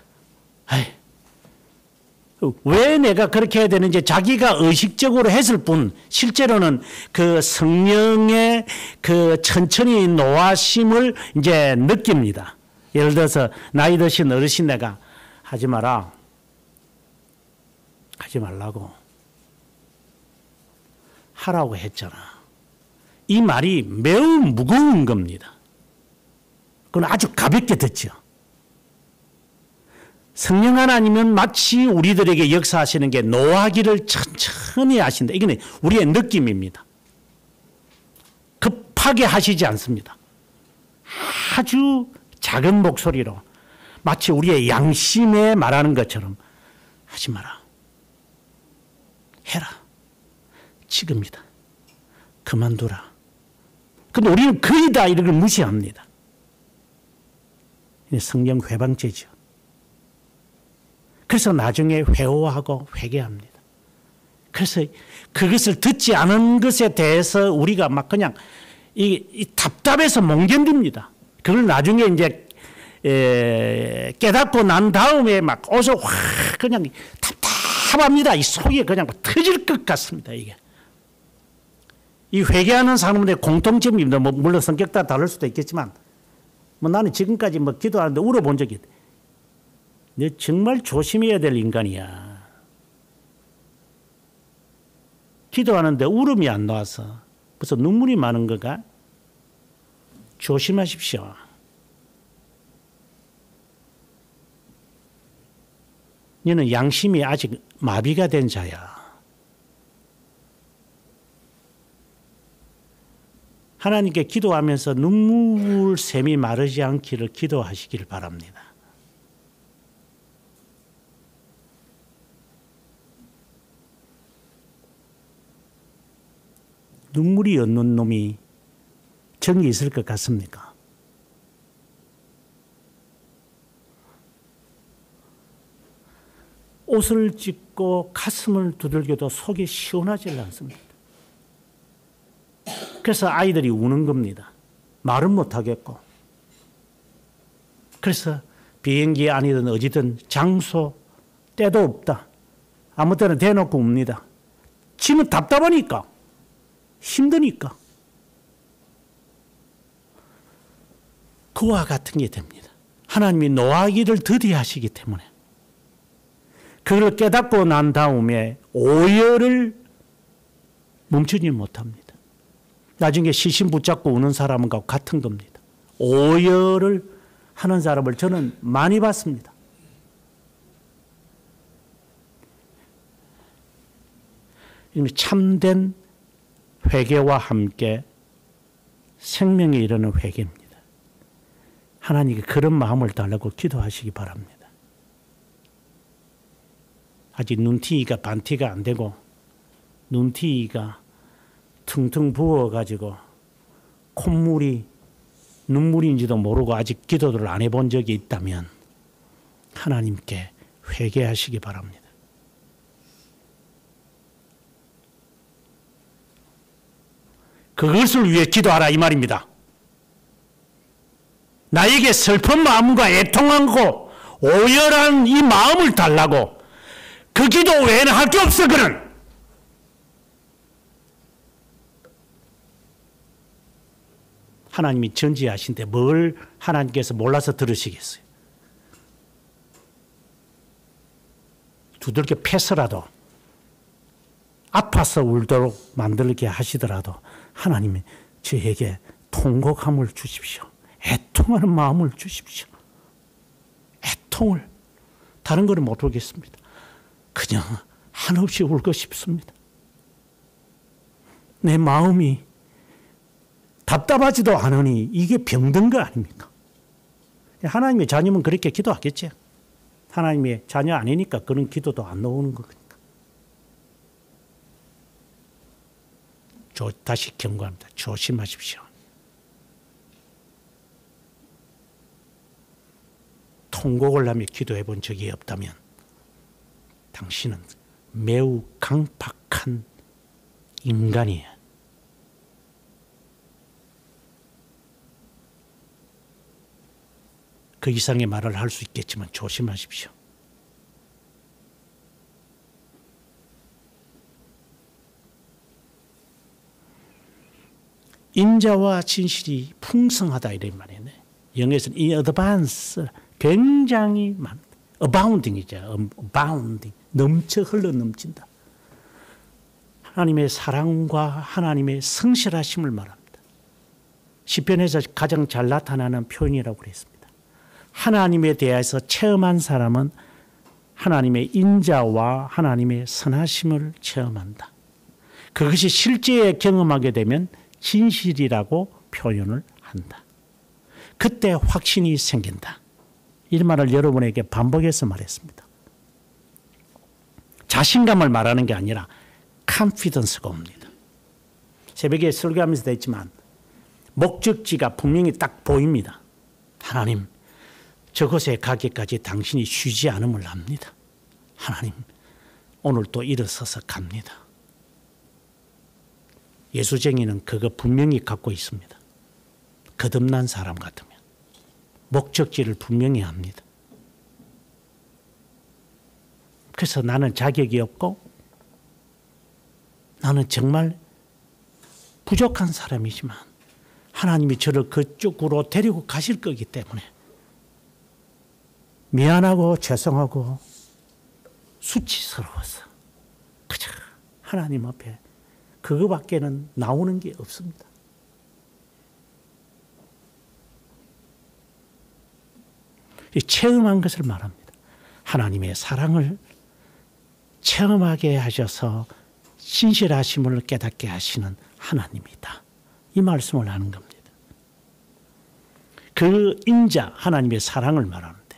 왜 내가 그렇게 해야 되는지 자기가 의식적으로 했을 뿐 실제로는 그 성령의 그 천천히 노하심을 이제 느낍니다. 예를 들어서 나이 드신 어르신네가 하지 마라. 하지 말라고. 하라고 했잖아. 이 말이 매우 무거운 겁니다. 그건 아주 가볍게 듣죠. 성령 하나님은 마치 우리들에게 역사하시는 게 노하기를 천천히 하신다. 이건 우리의 느낌입니다. 급하게 하시지 않습니다. 아주 작은 목소리로 마치 우리의 양심에 말하는 것처럼 하지 마라. 해라. 지금이다. 그만두라. 근데 우리는 거의 다 이런 걸 무시합니다. 성령 회방죄죠. 그래서 나중에 회오하고 회개합니다. 그래서 그것을 듣지 않은 것에 대해서 우리가 막 그냥 이 답답해서 못 견딥니다. 그걸 나중에 이제 깨닫고 난 다음에 막 어서 확 그냥 답답합니다. 이 속이 그냥 터질 것 같습니다. 이게. 이 회개하는 사람들의 공통점입니다. 뭐 물론 성격 다 다를 수도 있겠지만 뭐 나는 지금까지 뭐 기도하는데 울어본 적이 있다. 너 정말 조심해야 될 인간이야. 기도하는데 울음이 안 나와서 벌써 눈물이 많은 거가 조심하십시오. 너는 양심이 아직 마비가 된 자야. 하나님께 기도하면서 눈물샘이 마르지 않기를 기도하시길 바랍니다. 눈물이 없는 놈이 정이 있을 것 같습니까? 옷을 찢고 가슴을 두들겨도 속이 시원하지 않습니다. 그래서 아이들이 우는 겁니다. 말은 못하겠고. 그래서 비행기 안이든 어디든 장소, 때도 없다. 아무 때나 대놓고 웁니다. 지는 답답하니까. 힘드니까. 그와 같은 게 됩니다. 하나님이 노하기를 드디어 하시기 때문에 그걸 깨닫고 난 다음에 오열을 멈추지 못합니다. 나중에 시신 붙잡고 우는 사람과 같은 겁니다. 오열을 하는 사람을 저는 많이 봤습니다. 참된 회개와 함께 생명에 이르는 회개입니다. 하나님께 그런 마음을 달라고 기도하시기 바랍니다. 아직 눈티가 반티가 안 되고 눈티가 퉁퉁 부어가지고 콧물이 눈물인지도 모르고 아직 기도를 안 해본 적이 있다면 하나님께 회개하시기 바랍니다. 그것을 위해 기도하라 이 말입니다. 나에게 슬픈 마음과 애통하고 오열한 이 마음을 달라고. 그 기도 외에는 할 게 없어 그는. 하나님이 전지하신데 뭘 하나님께서 몰라서 들으시겠어요. 두들겨 패서라도 아파서 울도록 만들게 하시더라도 하나님이 저에게 통곡함을 주십시오. 애통하는 마음을 주십시오. 애통을. 다른 거는 못 울겠습니다. 그냥 한없이 울고 싶습니다. 내 마음이 답답하지도 않으니 이게 병든 거 아닙니까? 하나님의 자녀면 그렇게 기도하겠지. 하나님의 자녀 아니니까 그런 기도도 안 나오는 거니까. 다시 경고합니다. 조심하십시오. 통곡을 하며 기도해 본 적이 없다면 당신은 매우 강팍한 인간이에요. 그 이상의 말을 할 수 있겠지만 조심하십시오. 인자와 진실이 풍성하다 이런 말이네. 영어에서는 in advance 굉장히 많다. abounding이죠. abounding 넘쳐 흘러 넘친다. 하나님의 사랑과 하나님의 성실하심을 말합니다. 시편에서 가장 잘 나타나는 표현이라고 그랬습니다. 하나님에 대해서 체험한 사람은 하나님의 인자와 하나님의 선하심을 체험한다. 그것이 실제에 경험하게 되면 진실이라고 표현을 한다. 그때 확신이 생긴다. 이 말을 여러분에게 반복해서 말했습니다. 자신감을 말하는 게 아니라 confidence가 옵니다. 새벽에 설교하면서도 했지만 목적지가 분명히 딱 보입니다. 하나님, 저곳에 가기까지 당신이 쉬지 않음을 압니다. 하나님, 오늘 또 일어서서 갑니다. 예수쟁이는 그거 분명히 갖고 있습니다. 거듭난 사람 같으면 목적지를 분명히 합니다. 그래서 나는 자격이 없고 나는 정말 부족한 사람이지만 하나님이 저를 그쪽으로 데리고 가실 거기 때문에 미안하고 죄송하고 수치스러워서 그저 하나님 앞에 그거밖에는 나오는 게 없습니다. 체험한 것을 말합니다. 하나님의 사랑을 체험하게 하셔서 신실하심을 깨닫게 하시는 하나님이다. 이 말씀을 하는 겁니다. 그 인자, 하나님의 사랑을 말하는데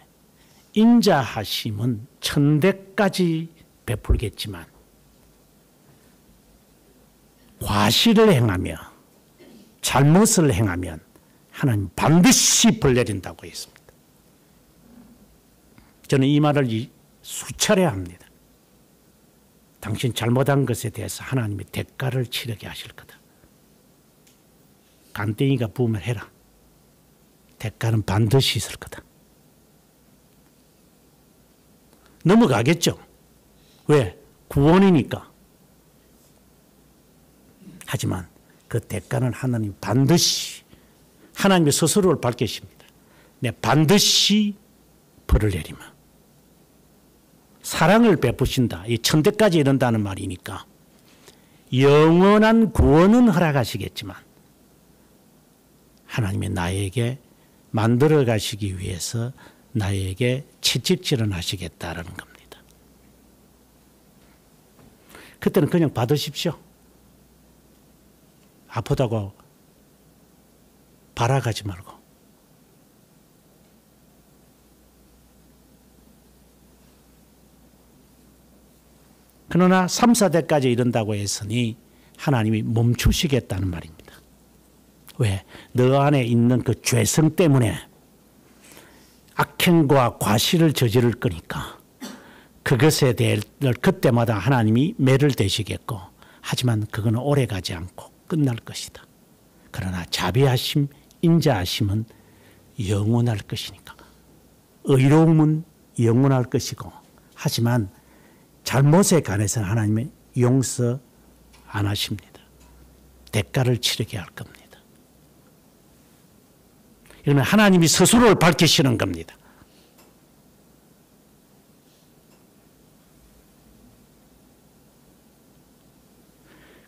인자하심은 천대까지 베풀겠지만 과실을 행하며 잘못을 행하면 하나님 반드시 벌 내린다고 했습니다. 저는 이 말을 수차례 합니다. 당신 잘못한 것에 대해서 하나님이 대가를 치르게 하실 거다. 간땡이가 부으면 해라. 대가는 반드시 있을 거다. 넘어가겠죠. 왜? 구원이니까. 하지만 그 대가는 하나님 반드시 하나님의 스스로를 밝히십니다. 내 반드시 벌을 내리마. 사랑을 베푸신다. 이 천대까지 이른다는 말이니까 영원한 구원은 허락하시겠지만 하나님이 나에게 만들어 가시기 위해서 나에게 채찍질은 하시겠다라는 겁니다. 그때는 그냥 받으십시오. 아프다고 바라가지 말고. 그러나 3, 4대까지 이른다고 했으니 하나님이 멈추시겠다는 말입니다. 왜? 너 안에 있는 그 죄성 때문에 악행과 과실을 저지를 거니까 그것에 대해 그때마다 하나님이 매를 대시겠고 하지만 그거는 오래가지 않고 끝날 것이다. 그러나 자비하심, 인자하심은 영원할 것이니까 의로움은 영원할 것이고 하지만 잘못에 관해서는 하나님이 용서 안 하십니다. 대가를 치르게 할 겁니다. 이거는 하나님이 스스로를 밝히시는 겁니다.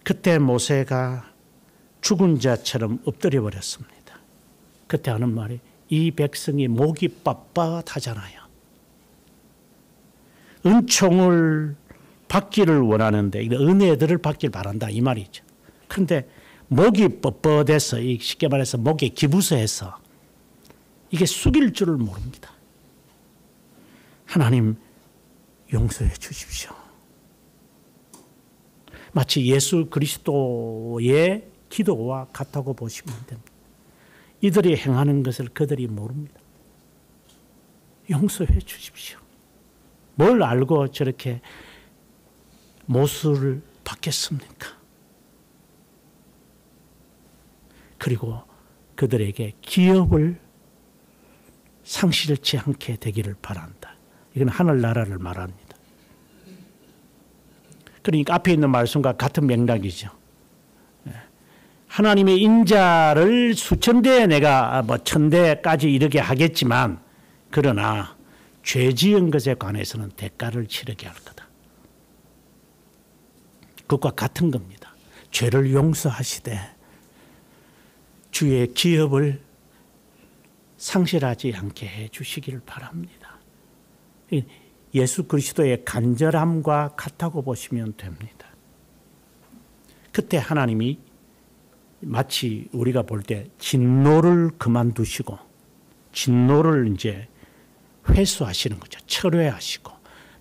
그때 모세가 죽은 자처럼 엎드려 버렸습니다. 그때 하는 말이 이 백성이 목이 빳빳하잖아요. 은총을 받기를 원하는데 은혜들을 받기를 바란다 이 말이죠. 그런데 목이 뻣뻣해서 쉽게 말해서 목에 기부서해서 이게 숙일 줄을 모릅니다. 하나님 용서해 주십시오. 마치 예수 그리스도의 기도와 같다고 보시면 됩니다. 이들이 행하는 것을 그들이 모릅니다. 용서해 주십시오. 뭘 알고 저렇게 못을 받겠습니까? 그리고 그들에게 기업을 상실치 않게 되기를 바란다. 이건 하늘나라를 말합니다. 그러니까 앞에 있는 말씀과 같은 맥락이죠. 하나님의 인자를 수천 대 내가 뭐 천 대까지 이르게 하겠지만 그러나 죄 지은 것에 관해서는 대가를 치르게 할 거다. 그것과 같은 겁니다. 죄를 용서하시되 주의 기업을 상실하지 않게 해 주시기를 바랍니다. 예수 그리스도의 간절함과 같다고 보시면 됩니다. 그때 하나님이 마치 우리가 볼 때 진노를 그만두시고 진노를 이제 회수하시는 거죠. 철회하시고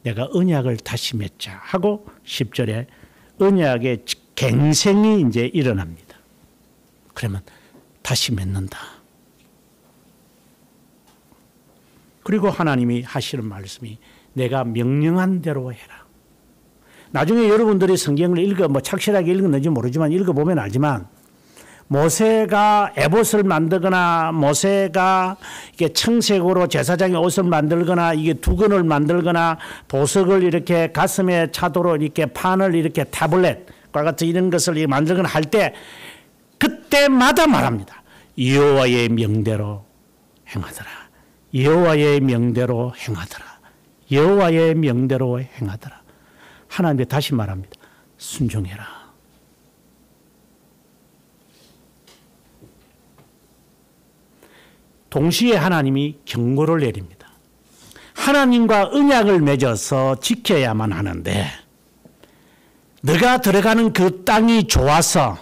내가 언약을 다시 맺자 하고 10절에 언약의 갱생이 이제 일어납니다. 그러면 다시 맺는다. 그리고 하나님이 하시는 말씀이 내가 명령한 대로 해라. 나중에 여러분들이 성경을 뭐 착실하게 읽었는지 모르지만 읽어보면 알지만 모세가 에봇을 만들거나 모세가 이게 청색으로 제사장의 옷을 만들거나 이게 두건을 만들거나 보석을 이렇게 가슴에 차도록 이렇게 판을 이렇게 타블렛과 같은 이런 것을 만들거나 할 때 그때마다 말합니다. 여호와의 명대로 행하더라. 여호와의 명대로 행하더라. 여호와의 명대로 행하더라. 하나님께 다시 말합니다. 순종해라. 동시에 하나님이 경고를 내립니다. 하나님과 언약을 맺어서 지켜야만 하는데 너가 들어가는 그 땅이 좋아서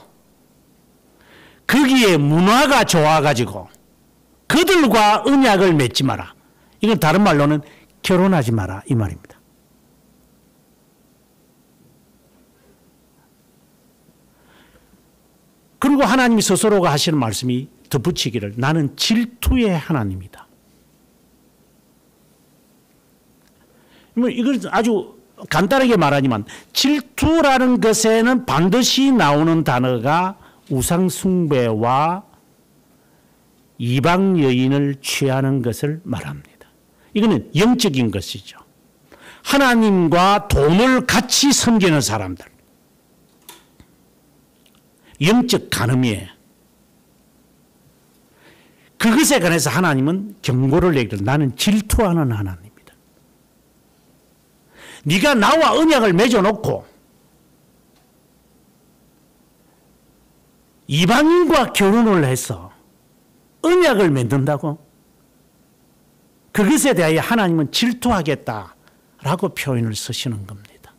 거기에 문화가 좋아가지고 그들과 언약을 맺지 마라. 이건 다른 말로는 결혼하지 마라 이 말입니다. 그리고 하나님이 스스로가 하시는 말씀이 덧붙이기를 나는 질투의 하나님이다. 이걸 아주 간단하게 말하지만 질투라는 것에는 반드시 나오는 단어가 우상숭배와 이방 여인을 취하는 것을 말합니다. 이거는 영적인 것이죠. 하나님과 돈을 같이 섬기는 사람들. 영적 간음이에요. 그것에 관해서 하나님은 경고를 내기를 나는 질투하는 하나님이다. 네가 나와 언약을 맺어놓고 이방인과 결혼을 해서 언약을 맺는다고? 그것에 대하여 하나님은 질투하겠다라고 표현을 쓰시는 겁니다.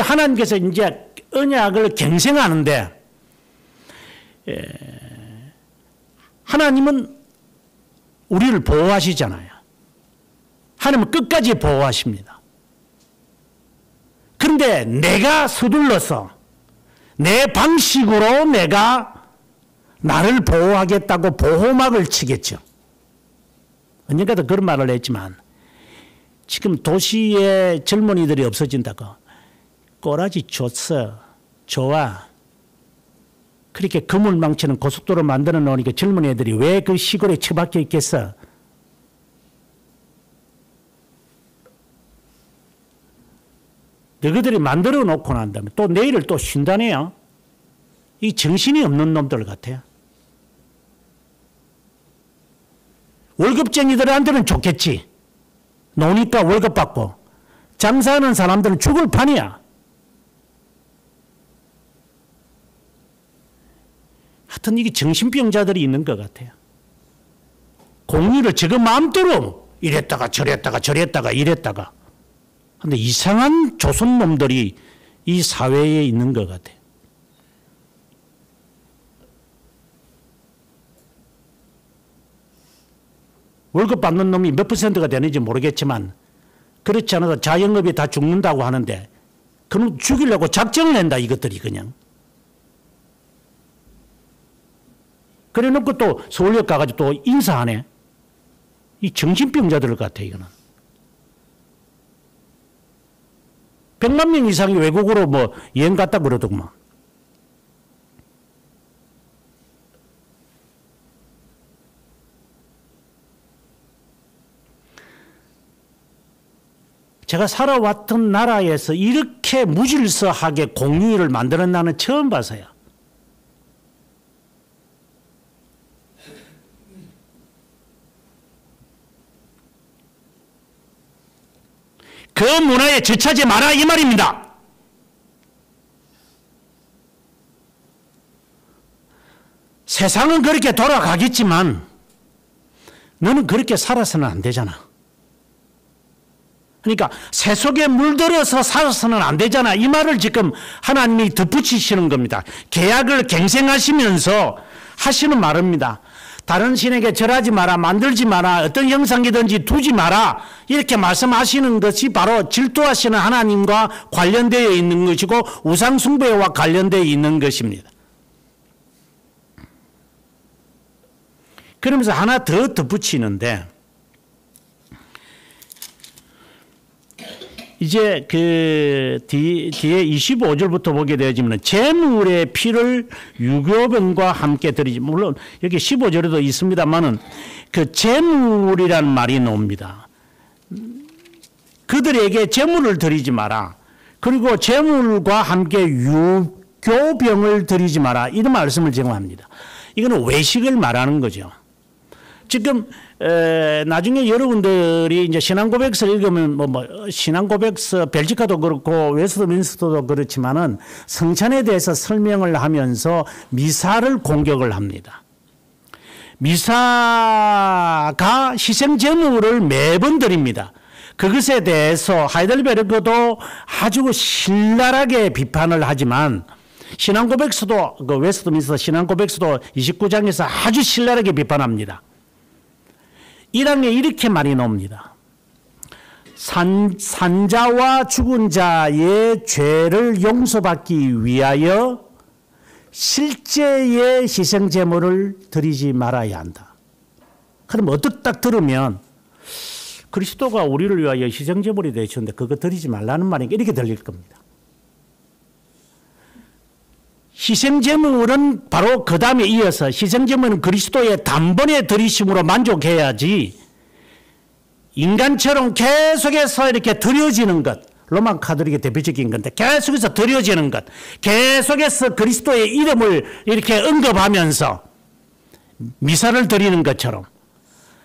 하나님께서 이제 언약을 갱생하는데 하나님은 우리를 보호하시잖아요. 하나님은 끝까지 보호하십니다. 그런데 내가 서둘러서 내 방식으로 내가 나를 보호하겠다고 보호막을 치겠죠. 언젠가도 그런 말을 했지만 지금 도시의 젊은이들이 없어진다고 꼬라지 줬어. 좋아. 그렇게 그물 망치는 고속도로 만들어 놓으니까 젊은 애들이 왜 그 시골에 처박혀 있겠어? 너희들이 만들어 놓고 난 다음에 또 내일을 또 쉰다네요. 이 정신이 없는 놈들 같아요. 월급쟁이들한테는 좋겠지. 노니까 월급 받고. 장사하는 사람들은 죽을 판이야. 하여튼 이게 정신병자들이 있는 것 같아요. 공의를 지금 마음대로 이랬다가 저랬다가 이랬다가. 근데 이상한 조선놈들이 이 사회에 있는 것 같아요. 월급 받는 놈이 몇 퍼센트가 되는지 모르겠지만 그렇지 않아도 자영업이 다 죽는다고 하는데 그럼 죽이려고 작정을 낸다 이것들이 그냥. 그래 놓고 또 서울역 가가지고 또 인사하네. 이 정신병자들 같아 이거는. 100만 명 이상이 외국으로 뭐 여행 갔다 그러더구만. 제가 살아왔던 나라에서 이렇게 무질서하게 공휴일을 만들어내는 처음 봐서요. 그 문화에 지쳐지 마라 이 말입니다. 세상은 그렇게 돌아가겠지만 너는 그렇게 살아서는 안 되잖아. 그러니까 새 속에 물들어서 살아서는 안 되잖아. 이 말을 지금 하나님이 덧붙이시는 겁니다. 계약을 갱생하시면서 하시는 말입니다. 다른 신에게 절하지 마라, 만들지 마라, 어떤 형상이든지 두지 마라 이렇게 말씀하시는 것이 바로 질투하시는 하나님과 관련되어 있는 것이고 우상 숭배와 관련되어 있는 것입니다. 그러면서 하나 더 덧붙이는데 이제 그 뒤에 25절부터 보게 되어지면 제물의 피를 유교병과 함께 드리지, 물론 여기 15절에도 있습니다만은 그 제물이란 말이 나옵니다. 그들에게 제물을 드리지 마라. 그리고 제물과 함께 유교병을 드리지 마라. 이런 말씀을 제공합니다. 이거는 외식을 말하는 거죠. 지금 나중에 여러분들이 이제 신앙고백서를 읽으면 신앙고백서 벨지카도 그렇고 웨스트민스터도 그렇지만은 성찬에 대해서 설명을 하면서 미사를 공격을 합니다. 미사가 희생제물을 매번 드립니다. 그것에 대해서 하이델베르크도 아주 신랄하게 비판을 하지만 신앙고백서도 그 웨스트민스터 신앙고백서도 29장에서 아주 신랄하게 비판합니다. 1항에 이렇게 말이 나옵니다. 산자와 죽은 자의 죄를 용서받기 위하여 실제의 희생제물을 드리지 말아야 한다. 그럼 어떻게 딱 들으면 그리스도가 우리를 위하여 희생제물이 되셨는데 그거 드리지 말라는 말인가 이렇게 들릴 겁니다. 희생제물은 바로 그 다음에 이어서 희생제물은 그리스도의 단번에 드리심으로 만족해야지 인간처럼 계속해서 이렇게 드려지는 것, 로만 카톨릭의 대표적인 건데 계속해서 드려지는 것, 계속해서 그리스도의 이름을 이렇게 언급하면서 미사를 드리는 것처럼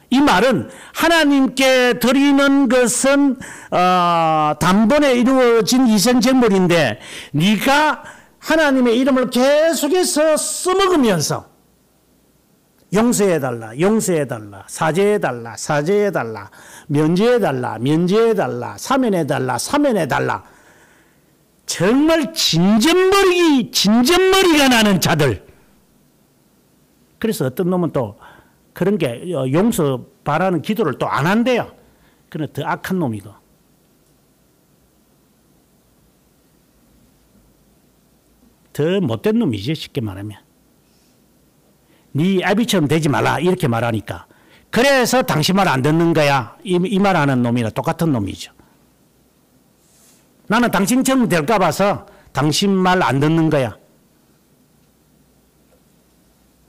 이 말은 하나님께 드리는 것은 단번에 이루어진 희생제물인데 네가 하나님의 이름을 계속해서 써먹으면서 용서해달라, 용서해달라, 사죄해달라, 사죄해달라, 면제해달라, 면제해달라, 사면해달라, 사면해달라. 정말 진전머리가 나는 자들. 그래서 어떤 놈은 또 그런 게 용서 바라는 기도를 또 안 한대요. 그는 더 악한 놈이고. 더 못된 놈이지 쉽게 말하면. 네 아비처럼 되지 말라 이렇게 말하니까 그래서 당신 말 안 듣는 거야 이 말하는 놈이나 똑같은 놈이죠. 나는 당신처럼 될까 봐서 당신 말 안 듣는 거야.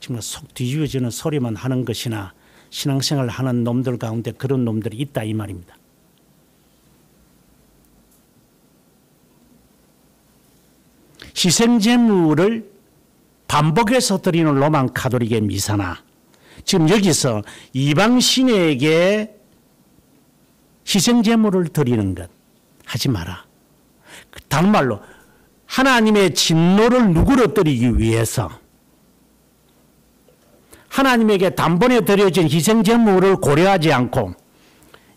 정말 속 뒤집어지는 소리만 하는 것이나 신앙생활을 하는 놈들 가운데 그런 놈들이 있다 이 말입니다. 희생제물을 반복해서 드리는 로만 카톨릭의 미사나 지금 여기서 이방신에게 희생제물을 드리는 것 하지 마라. 다른 말로 하나님의 진노를 누그러뜨리기 위해서 하나님에게 단번에 드려진 희생제물을 고려하지 않고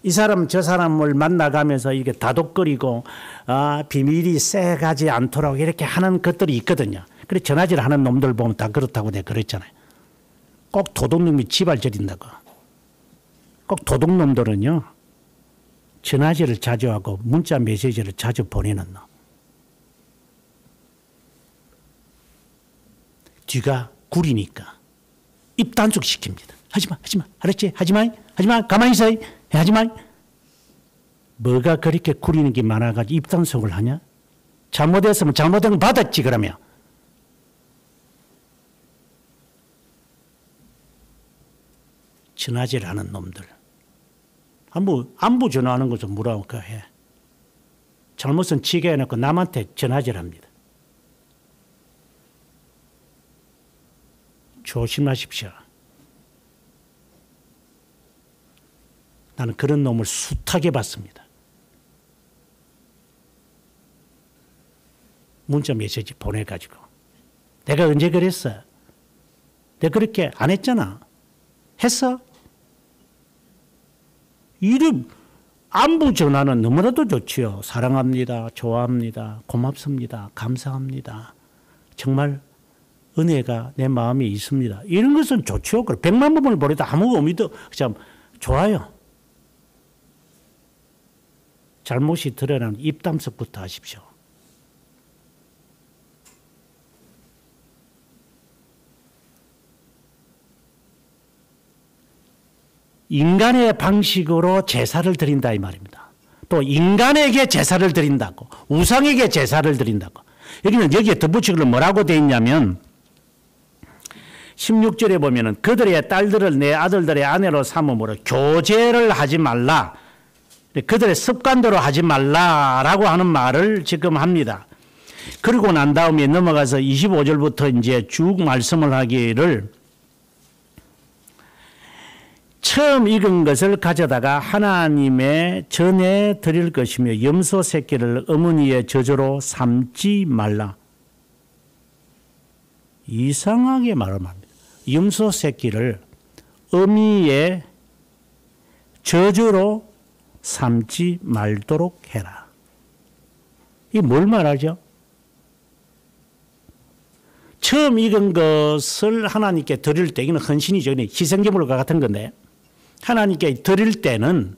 이 사람 저 사람을 만나가면서 이게 다독거리고 비밀이 쎄가지 않도록 이렇게 하는 것들이 있거든요. 그래 전화질 하는 놈들 보면 다 그렇다고 내가 그랬잖아요. 꼭 도둑놈이 지발저린다고. 꼭 도둑놈들은요. 전화질을 자주 하고 문자 메시지를 자주 보내는 놈. 뒤가 구리니까 입 단속시킵니다. 하지마 하지마 알았지? 하지마 하지마 가만히 있어 하지마. 뭐가 그렇게 구리는 게 많아가지고 입 단속을 하냐? 잘못했으면 잘못한 거 받았지 그러면. 전화질 하는 놈들. 안부 전화하는 거 좀 뭐라고 해. 잘못은 지게 해놓고 남한테 전화질 합니다. 조심하십시오. 나는 그런 놈을 숱하게 봤습니다. 문자 메시지 보내가지고. 내가 언제 그랬어? 내가 그렇게 안 했잖아. 했어? 이름 안부 전화는 너무나도 좋지요. 사랑합니다. 좋아합니다. 고맙습니다. 감사합니다. 정말 은혜가 내 마음에 있습니다. 이런 것은 좋죠. 100만 번을 보내도 아무 의미도 참 좋아요. 잘못이 드러나면 입담석부터 하십시오. 인간의 방식으로 제사를 드린다 이 말입니다. 또 인간에게 제사를 드린다고, 우상에게 제사를 드린다고. 여기에 덧붙이기를 뭐라고 되어 있냐면 16절에 보면은 그들의 딸들을 내 아들들의 아내로 삼음으로 교제를 하지 말라. 그들의 습관대로 하지 말라라고 하는 말을 지금 합니다. 그리고 난 다음에 넘어가서 25절부터 이제 쭉 말씀을 하기를 처음 익은 것을 가져다가 하나님의 전에 드릴 것이며 염소 새끼를 어머니의 저주로 삼지 말라. 이상하게 말합니다. 염소 새끼를 어미의 저주로 삼지 말도록 해라. 이게 뭘 말하죠? 처음 익은 것을 하나님께 드릴 때, 이건 헌신이죠. 희생제물과 같은 건데, 하나님께 드릴 때는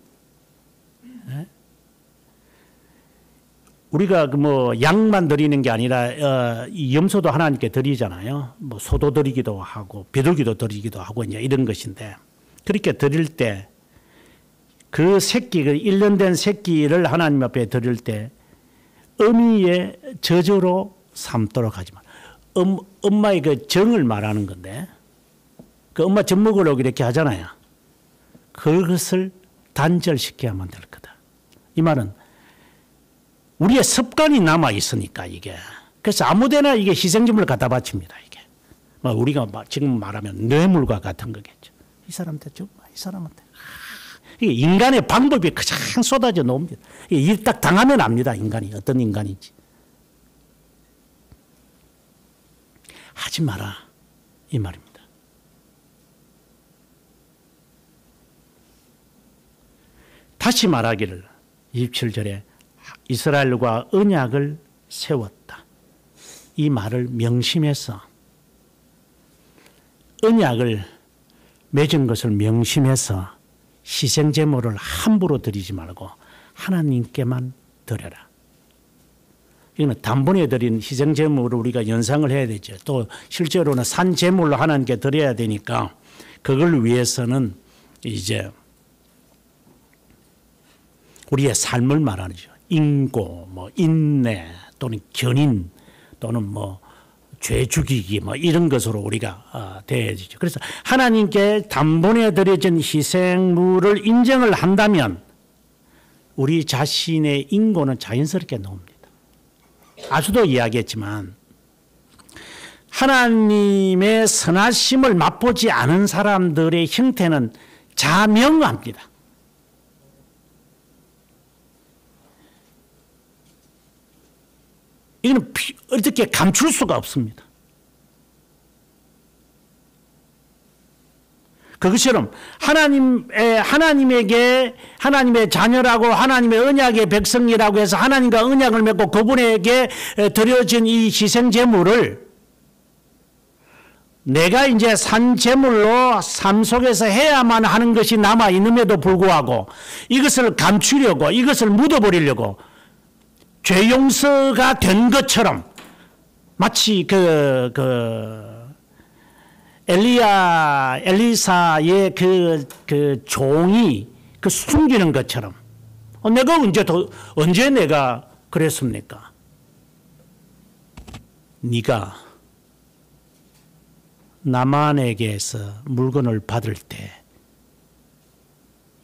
우리가 뭐 양만 드리는 게 아니라 염소도 하나님께 드리잖아요. 뭐 소도 드리기도 하고 비둘기도 드리기도 하고 이제 이런 것인데, 그렇게 드릴 때 그 새끼, 그 1년 된 새끼를 하나님 앞에 드릴 때 어미의 저주로 삼도록 하지 마. 엄마의 그 정을 말하는 건데, 그 엄마 젖 먹으려고 이렇게 하잖아요. 그것을 단절시켜야만 될 거다. 이 말은 우리의 습관이 남아 있으니까 이게. 그래서 아무데나 이게 희생제물을 갖다 바칩니다. 이게. 우리가 지금 말하면 뇌물과 같은 거겠죠. 이 사람한테 좀, 이 사람한테. 이게 인간의 방법이 그냥 쏟아져 놓습니다. 이게 딱 당하면 압니다. 인간이 어떤 인간인지. 하지 마라 이 말입니다. 다시 말하기를 27절에 이스라엘과 언약을 세웠다. 이 말을 명심해서 언약을 맺은 것을 명심해서 희생제물을 함부로 드리지 말고 하나님께만 드려라. 이거는 단번에 드린 희생제물을 우리가 연상을 해야 되죠. 또 실제로는 산제물로 하나님께 드려야 되니까 그걸 위해서는 이제 우리의 삶을 말하죠. 인고, 뭐 인내 또는 견인 또는 뭐 죄 죽이기 뭐 이런 것으로 우리가 되어야죠. 그래서 하나님께 단번에 드려진 희생물을 인정을 한다면 우리 자신의 인고는 자연스럽게 나옵니다. 아주도 이야기했지만 하나님의 선하심을 맛보지 않은 사람들의 형태는 자명합니다. 이거는 어떻게 감출 수가 없습니다. 그것처럼 하나님에게 하나님의 자녀라고 하나님의 언약의 백성이라고 해서 하나님과 언약을 맺고 그분에게 드려진 이 희생제물을 내가 이제 산제물로 삶 속에서 해야만 하는 것이 남아있음에도 불구하고 이것을 감추려고 이것을 묻어버리려고 죄 용서가 된 것처럼 마치 엘리사의 그 종이 그 숨기는 것처럼 내가 언제 내가 그랬습니까? 네가 나만에게서 물건을 받을 때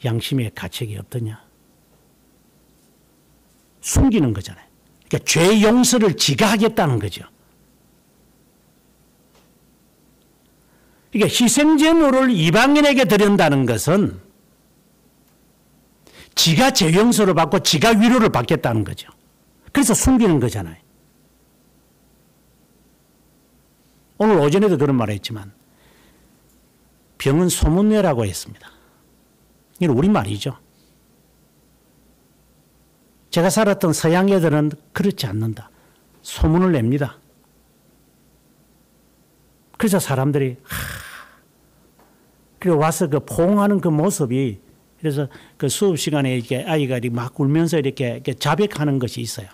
양심의 가책이 없더냐? 숨기는 거잖아요. 그러니까 죄 용서를 지가 하겠다는 거죠. 그러니까 희생제물을 이방인에게 드린다는 것은 지가 죄 용서를 받고 지가 위로를 받겠다는 거죠. 그래서 숨기는 거잖아요. 오늘 오전에도 그런 말을 했지만 병은 소문내라고 했습니다. 이건 우리말이죠. 제가 살았던 서양 애들은 그렇지 않는다. 소문을 냅니다. 그래서 사람들이 그리고 와서 그 포옹하는 그 모습이 그래서 그 수업 시간에 이렇게 아이가 막 울면서 이렇게 자백하는 것이 있어요.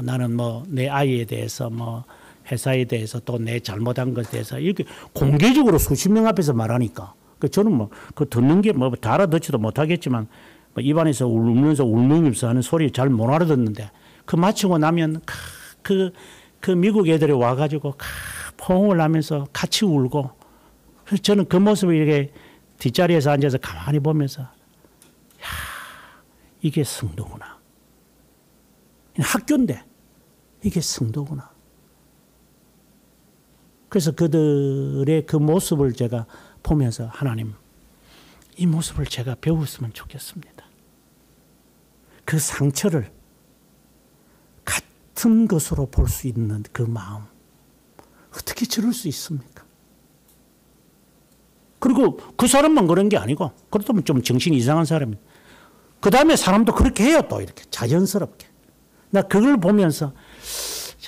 나는 뭐 내 아이에 대해서 뭐 회사에 대해서 또 내 잘못한 것에 대해서 이렇게 공개적으로 수십 명 앞에서 말하니까 저는 뭐 그 듣는 게 뭐 다 알아듣지도 못하겠지만 뭐 입안에서 울면서 울면서 하는 소리 잘 못 알아듣는데 그 마치고 나면 그 미국 애들이 와가지고 포옹을 하면서 같이 울고 그래서 저는 그 모습을 이렇게 뒷자리에서 앉아서 가만히 보면서 야, 이게 성도구나. 학교인데 이게 성도구나. 그래서 그들의 그 모습을 제가 보면서 하나님 이 모습을 제가 배웠으면 좋겠습니다. 그 상처를 같은 것으로 볼 수 있는 그 마음 어떻게 저럴 수 있습니까? 그리고 그 사람만 그런 게 아니고 그렇다면 좀 정신이 이상한 사람이 그 다음에 사람도 그렇게 해요. 또 이렇게 자연스럽게. 나 그걸 보면서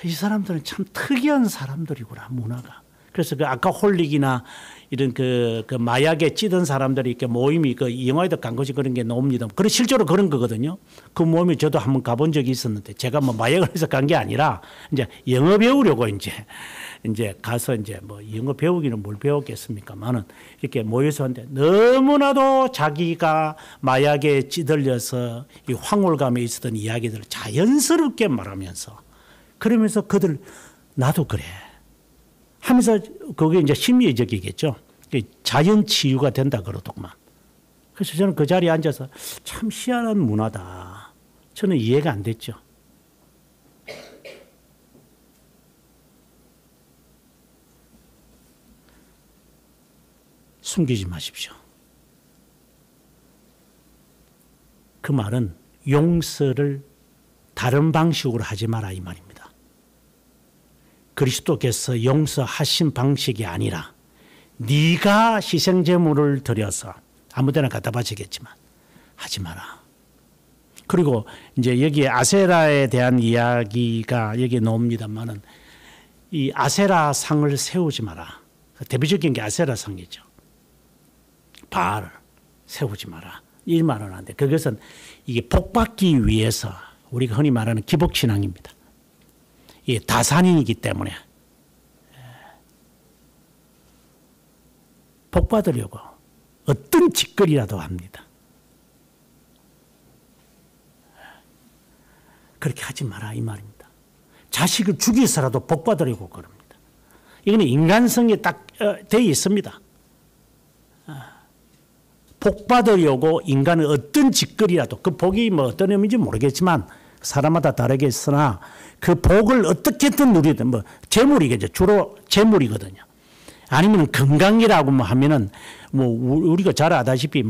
이 사람들은 참 특이한 사람들이구나 문화가. 그래서 그 알코올릭이나 이런 그 마약에 찌든 사람들이 이렇게 모임이 그 영화에도 간 것이 그런 게 나옵니다. 그래 실제로 그런 거거든요. 그 모임에 저도 한번 가본 적이 있었는데 제가 뭐 마약을 해서 간 게 아니라 이제 영어 배우려고 이제 가서 이제 뭐 영어 배우기는 뭘 배웠겠습니까만은 이렇게 모여서 하는데 너무나도 자기가 마약에 찌들려서 이 황홀감에 있었던 이야기들을 자연스럽게 말하면서 그러면서 그들 나도 그래 하면서 그게 이제 심리적이겠죠. 자연 치유가 된다 그러더구만. 그래서 저는 그 자리에 앉아서 참 희한한 문화다. 저는 이해가 안 됐죠. 숨기지 마십시오. 그 말은 용서를 다른 방식으로 하지 마라 이 말입니다. 그리스도께서 용서하신 방식이 아니라 네가 희생제물을 드려서 아무데나 갖다 바치겠지만 하지 마라. 그리고 이제 여기에 아세라에 대한 이야기가 여기 나옵니다만은 이 아세라 상을 세우지 마라. 대표적인 게 아세라 상이죠. 바알을 세우지 마라. 이 말은 안 돼. 그것은 이게 복받기 위해서 우리가 흔히 말하는 기복신앙입니다. 이 다산인이기 때문에 복받으려고 어떤 짓거리라도 합니다. 그렇게 하지 마라 이 말입니다. 자식을 죽여서라도 복받으려고 그럽니다. 이거는 인간성에 딱 되어 있습니다. 복받으려고 인간은 어떤 짓거리라도 그 복이 뭐 어떤 의미인지 모르겠지만 사람마다 다르겠으나 그 복을 어떻게든 누리든 뭐 재물이겠죠. 주로 재물이거든요. 아니면 건강이라고 뭐 하면은 뭐 우리가 잘 아다시피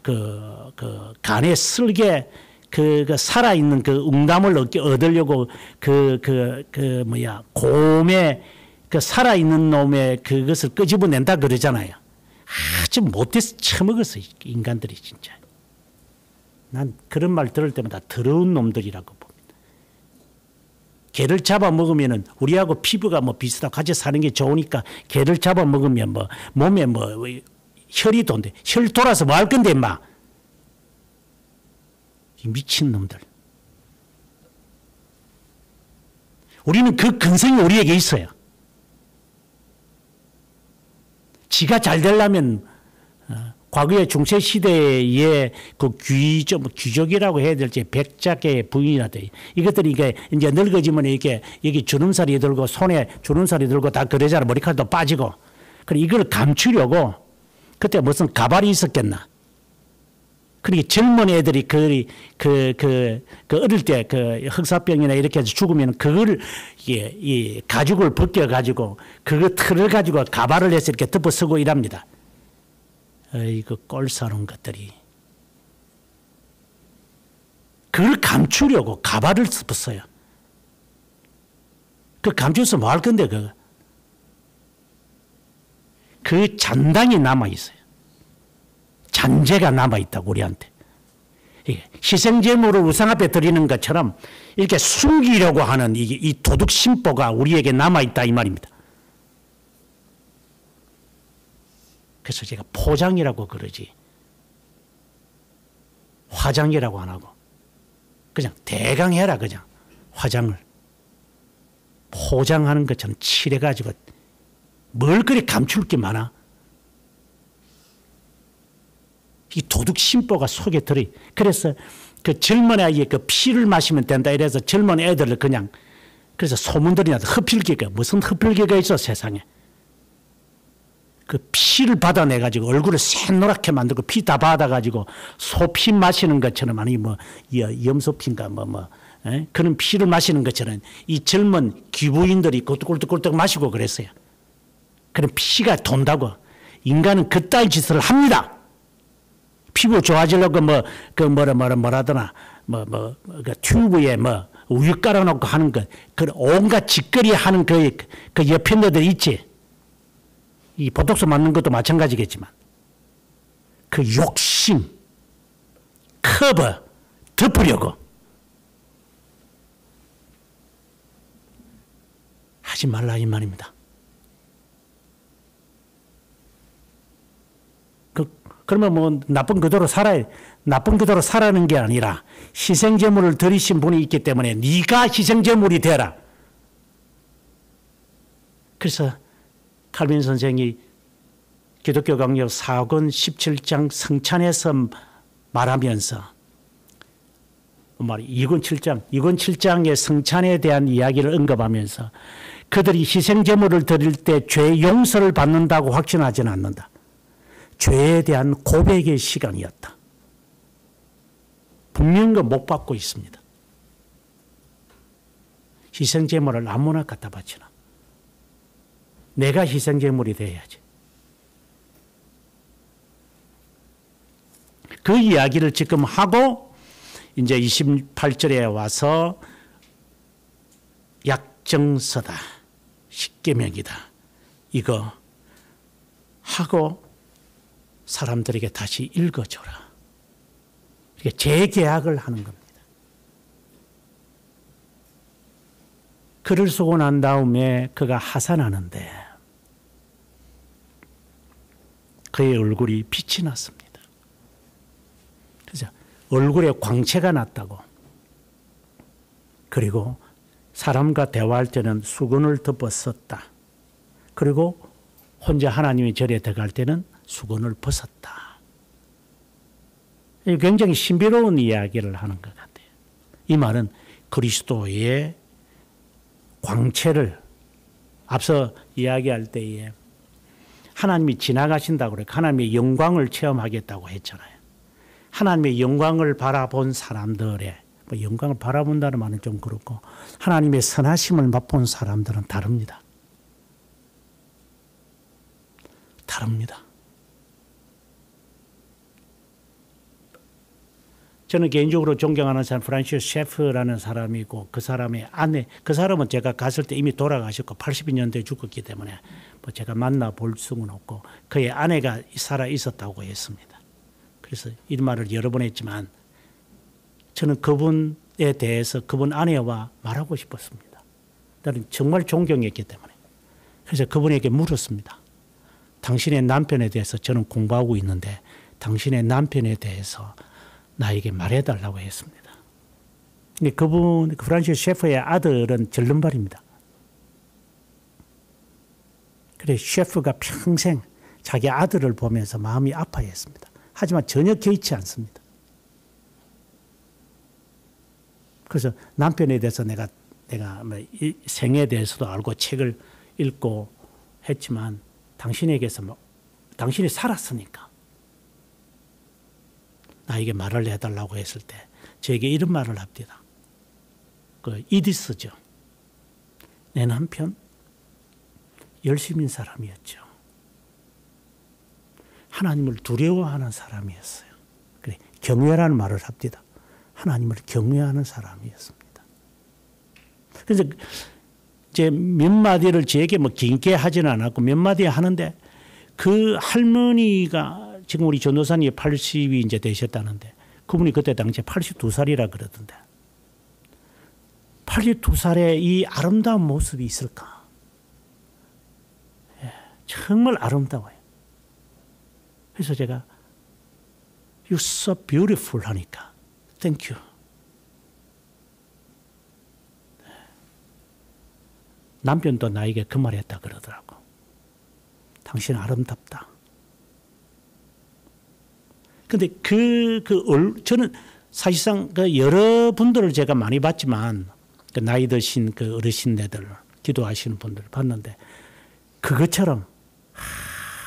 그 간에 쓸개 그 살아있는 그 응담을 얻으려고 곰의 그 살아있는 놈의 그것을 끄집어낸다 그러잖아요. 아주 못해서 처먹었어요. 인간들이 진짜. 난 그런 말 들을 때마다 더러운 놈들이라고 봅니다. 개를 잡아먹으면은 우리하고 피부가 뭐 비슷하고 같이 사는 게 좋으니까 개를 잡아먹으면 뭐 몸에 뭐 혈이 돈대. 혈 돌아서 뭐 할 건데 임마. 미친 놈들. 우리는 그 근성이 우리에게 있어요. 지가 잘 되려면 과거의 중세시대의 그 귀족이라고 해야 될지 백작의 부인이라든지 이것들이 이제 늙어지면 이렇게 여기 주름살이 들고 손에 주름살이 들고 다 그러잖아. 머리카락도 빠지고. 그래 이걸 감추려고 그때 무슨 가발이 있었겠나. 그러니까 젊은 애들이 그 어릴 때 그 흑사병이나 이렇게 해서 죽으면 그걸 이 가죽을 벗겨가지고 그거 틀을 가지고 가발을 해서 이렇게 덮어 쓰고 이랍니다. 어이구 꼴사놓은 것들이. 그걸 감추려고 가발을 썼어요. 그 감춰서 뭐 할 건데, 그거. 그 잔당이 남아있어요. 잔재가 남아있다고, 우리한테. 희생제물을 우상 앞에 드리는 것처럼 이렇게 숨기려고 하는 이 도둑 심보가 우리에게 남아있다, 이 말입니다. 그래서 제가 포장이라고 그러지, 화장이라고 안 하고, 그냥 대강 해라, 그냥. 화장을. 포장하는 것처럼 칠해가지고 뭘 그리 감출 게 많아? 이 도둑 심보가 속에 들어. 그래서 그 젊은 아이의 그 피를 마시면 된다 이래서 젊은 애들을 그냥, 그래서 소문들이 나서 흡혈귀가, 무슨 흡혈귀가 있어, 세상에. 그 피를 받아내가지고 얼굴을 새노랗게 만들고 피 다 받아가지고 소피 마시는 것처럼, 아니 뭐 염소피인가 그런 피를 마시는 것처럼 이 젊은 귀부인들이 꿀떡꿀떡 마시고 그랬어요. 그런 피가 돈다고. 인간은 그따위 짓을 합니다. 피부 좋아지려고 뭐라더나 그 튜브에 우유 깔아놓고 하는 것, 그 온갖 짓거리 하는 그 옆에 너들 있지. 이 보톡스 맞는 것도 마찬가지겠지만 그 욕심, 커버 덮으려고 하지 말라, 이 말입니다. 그러면 뭐 나쁜 그대로 살아는 게 아니라 희생제물을 드리신 분이 있기 때문에 네가 희생제물이 되라. 그래서 칼빈 선생이 기독교 강력 4권 17장 성찬에서 말하면서 2권 7장의 성찬에 대한 이야기를 언급하면서 그들이 희생제물을 드릴 때 죄 용서를 받는다고 확신하지는 않는다. 죄에 대한 고백의 시간이었다. 분명히 못 받고 있습니다. 희생제물을 아무나 갖다 바치나. 내가 희생제물이 되어야지. 그 이야기를 지금 하고 이제 28절에 와서 약정서다, 십계명이다, 이거 하고 사람들에게 다시 읽어줘라. 이게 재계약을 하는 겁니다. 글을 쓰고 난 다음에 그가 하산하는데 그의 얼굴이 빛이 났습니다. 그래서 얼굴에 광채가 났다고. 그리고 사람과 대화할 때는 수건을 덮어 썼다. 그리고 혼자 하나님의 절에 들어갈 때는 수건을 벗었다. 굉장히 신비로운 이야기를 하는 것 같아요. 이 말은 그리스도의 광채를, 앞서 이야기할 때에 하나님이 지나가신다고 그래. 하나님의 영광을 체험하겠다고 했잖아요. 하나님의 영광을 바라본 사람들의, 영광을 바라본다는 말은 좀 그렇고, 하나님의 선하심을 맛본 사람들은 다릅니다. 다릅니다. 저는 개인적으로 존경하는 사람 프란시스 셰프라는 사람이고, 그 사람의 아내, 그 사람은 제가 갔을 때 이미 돌아가셨고 82년대에 죽었기 때문에 뭐 제가 만나볼 수는 없고, 그의 아내가 살아 있었다고 했습니다. 그래서 이 말을 여러 번 했지만 저는 그분에 대해서 그분 아내와 말하고 싶었습니다. 나는 정말 존경했기 때문에. 그래서 그분에게 물었습니다. 당신의 남편에 대해서 저는 공부하고 있는데 당신의 남편에 대해서 나에게 말해달라고 했습니다. 근데 그분, 프란시스 셰프의 아들은 절름발입니다. 그래서 셰프가 평생 자기 아들을 보면서 마음이 아파했습니다. 하지만 전혀 개의치 않습니다. 그래서 남편에 대해서 내가 이 생에 대해서도 알고 책을 읽고 했지만 당신에게서 당신이 살았으니까 나에게 말을 해달라고 했을 때 저에게 이런 말을 합니다. 그 이디스죠. 내 남편 열심인 사람이었죠. 하나님을 두려워하는 사람이었어요. 그래, 경외라는 말을 합니다. 하나님을 경외하는 사람이었습니다. 그래서 제 몇 마디를 저에게 뭐 긴게 하지는 않았고 몇 마디 하는데 그 할머니가 지금 우리 전도사님이 80이 이제 되셨다는데 그분이 그때 당시에 82살이라 그러던데 82살에 이 아름다운 모습이 있을까? 예, 정말 아름다워요. 그래서 제가 You're so beautiful 하니까 Thank you. 남편도 나에게 그 말 했다 그러더라고. 당신 아름답다. 근데 저는 사실상 그 여러분들을 제가 많이 봤지만 그 나이 드신 그 어르신네들 기도하시는 분들 봤는데 그것처럼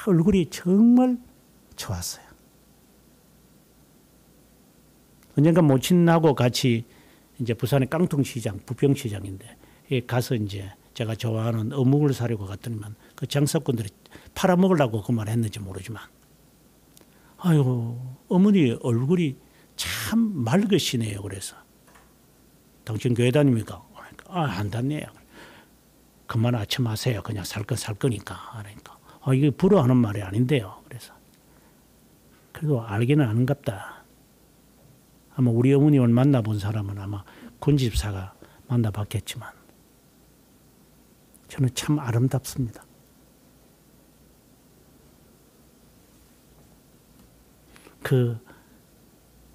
얼굴이 정말 좋았어요. 언젠가 모친하고 같이 이제 부산의 깡통시장, 부평시장인데 가서 이제 제가 좋아하는 어묵을 사려고 갔더니만 그 장사꾼들이 팔아먹으려고 그 말 했는지 모르지만 아유 어머니 얼굴이 참 맑으시네요. 그래서 당신 교회 다닙니까? 안 다녀요. 그만 아침 하세요. 그냥 살 거니까. 그러니까 이게 부러워하는 말이 아닌데요. 그래서 그래도 알기는 아는갑다. 아마 우리 어머님을 만나본 사람은 아마 군집사가 만나봤겠지만 저는 참 아름답습니다. 그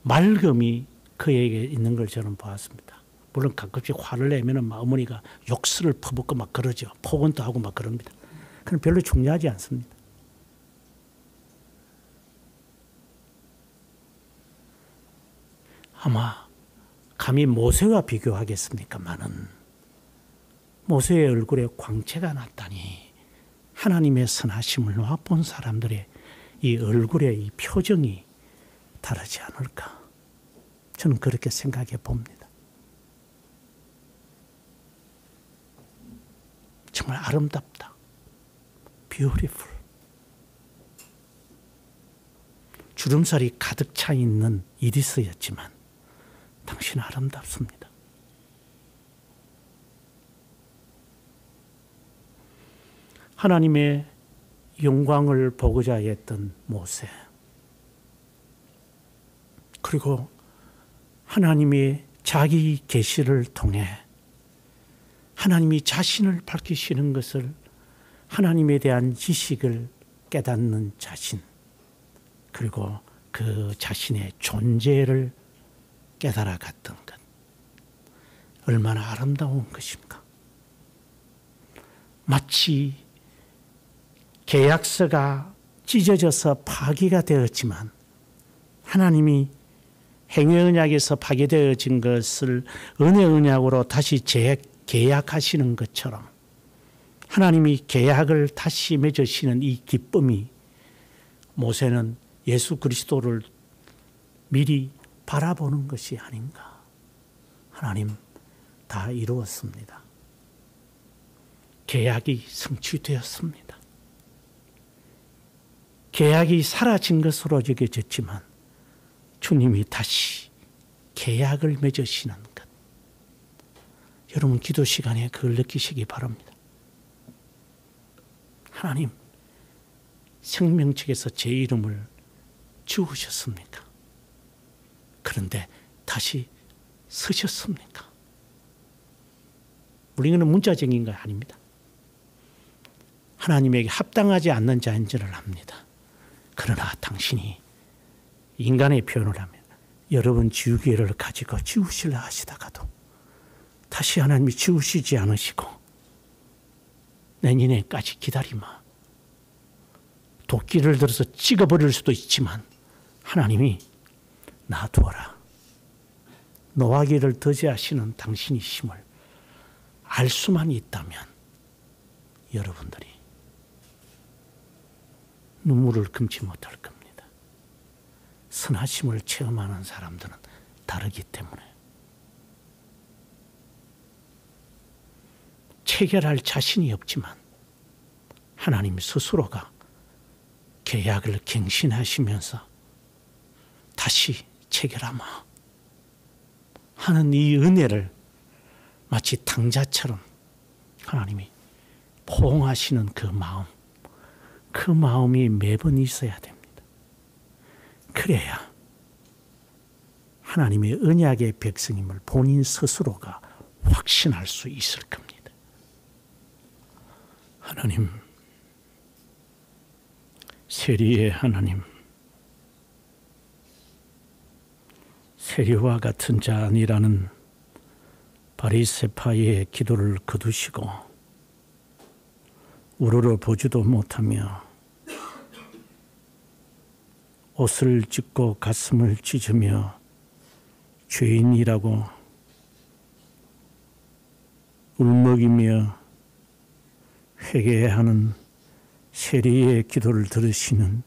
맑음이 그에게 있는 걸 저는 보았습니다. 물론 가끔씩 화를 내면은 막 어머니가 욕설을 퍼붓고 막 그러죠. 폭언도 하고 막 그럽니다. 그건 별로 중요하지 않습니다. 아마 감히 모세와 비교하겠습니까마는 모세의 얼굴에 광채가 났다니 하나님의 선하심을 맛본 사람들의 이 얼굴의 이 표정이 다르지 않을까. 저는 그렇게 생각해 봅니다. 정말 아름답다. Beautiful. 주름살이 가득 차 있는 이리스였지만 당신은 아름답습니다. 하나님의 영광을 보고자 했던 모세. 그리고 하나님의 자기 계시를 통해 하나님이 자신을 밝히시는 것을 하나님에 대한 지식을 깨닫는 자신. 그리고 그 자신의 존재를 깨달아갔던 것. 얼마나 아름다운 것입니까? 마치 계약서가 찢어져서 파기가 되었지만 하나님이 행위 언약에서 파기되어진 것을 은혜 언약으로 다시 재계약하시는 것처럼 하나님이 계약을 다시 맺으시는 이 기쁨이 모세는 예수 그리스도를 미리 바라보는 것이 아닌가. 하나님 다 이루었습니다. 계약이 성취되었습니다. 계약이 사라진 것으로 여겨졌지만 주님이 다시 계약을 맺으시는 것. 여러분 기도 시간에 그걸 느끼시기 바랍니다. 하나님 생명책에서 제 이름을 지우셨습니까? 그런데 다시 쓰셨습니까? 우리는 문자적인 거 아닙니다. 하나님에게 합당하지 않는 자인 줄을 압니다. 그러나 당신이 인간의 표현을 하면 여러분 지우개를 가지고 지우시려 하시다가도 다시 하나님이 지우시지 않으시고 내년에까지 기다리마. 도끼를 들어서 찍어버릴 수도 있지만 하나님이 놔두어라. 노하기를 더디하시는 당신이심을 알 수만 있다면 여러분들이 눈물을 금치 못할 겁니다. 선하심을 체험하는 사람들은 다르기 때문에 체결할 자신이 없지만 하나님 스스로가 계약을 갱신하시면서 다시 체결하마 하는 이 은혜를 마치 탕자처럼 하나님이 포옹하시는 그 마음이 매번 있어야 됩니다. 그래야 하나님의 언약의 백성임을 본인 스스로가 확신할 수 있을 겁니다. 하나님, 세리의 하나님, 세리와 같은 자 아니라는 바리새파의 기도를 거두시고 우러러 보지도 못하며 옷을 찢고 가슴을 찢으며 죄인이라고 울먹이며 회개하는 세리의 기도를 들으시는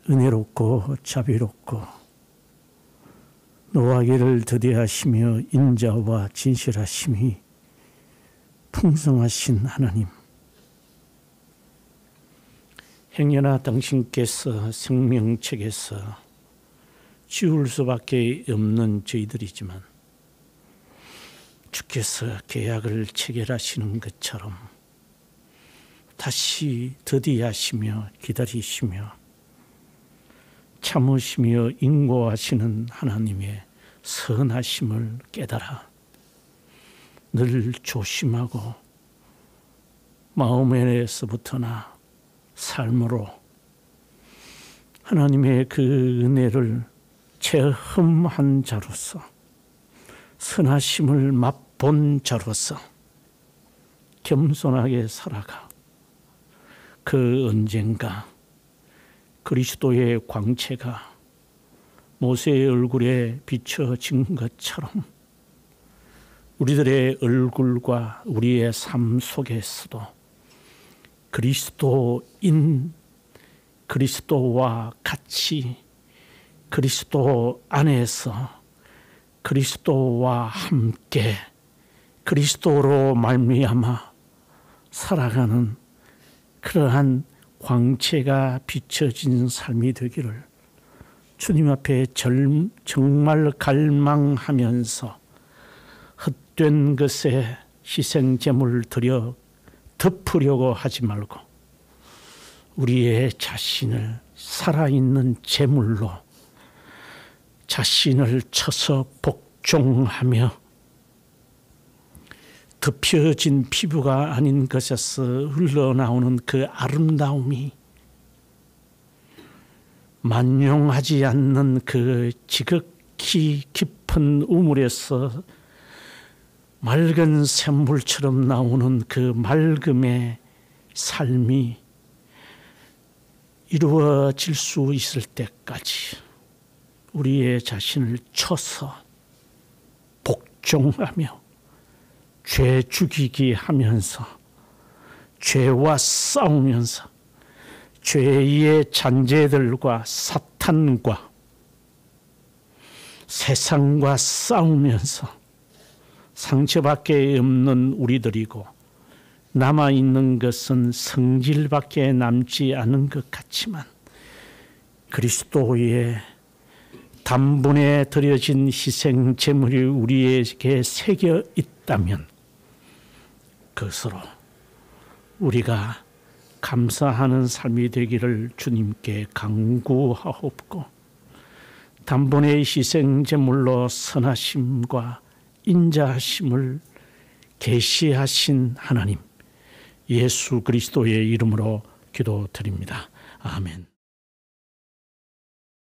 은혜롭고 자비롭고 노하기를 더디하시며 인자와 진실하심이 풍성하신 하나님, 행여나 당신께서 생명책에서 지울 수밖에 없는 저희들이지만 주께서 계약을 체결하시는 것처럼 다시 더디하시며 기다리시며 참으시며 인고하시는 하나님의 선하심을 깨달아 늘 조심하고 마음에서부터나 삶으로 하나님의 그 은혜를 체험한 자로서 선하심을 맛본 자로서 겸손하게 살아가 그 언젠가 그리스도의 광채가 모세의 얼굴에 비춰진 것처럼 우리들의 얼굴과 우리의 삶 속에서도 그리스도와 같이 그리스도 안에서 그리스도와 함께 그리스도로 말미암아 살아가는 그러한 광채가 비춰진 삶이 되기를 주님 앞에 정말 갈망하면서 헛된 것에 희생제물을 드려 덮으려고 하지 말고 우리의 자신을 살아있는 제물로 자신을 쳐서 복종하며 덮여진 피부가 아닌 것에서 흘러나오는 그 아름다움이 만용하지 않는 그 지극히 깊은 우물에서 맑은 샘물처럼 나오는 그 맑음의 삶이 이루어질 수 있을 때까지 우리의 자신을 쳐서 복종하며 죄 죽이기 하면서 죄와 싸우면서 죄의 잔재들과 사탄과 세상과 싸우면서 상처밖에 없는 우리들이고 남아있는 것은 성질밖에 남지 않은 것 같지만 그리스도의 단번에 드려진 희생 제물이 우리에게 새겨 있다면 그것으로 우리가 감사하는 삶이 되기를 주님께 간구하옵고 단번에 희생 제물로 선하심과 인자하심을 계시하신 하나님 예수 그리스도의 이름으로 기도드립니다. 아멘.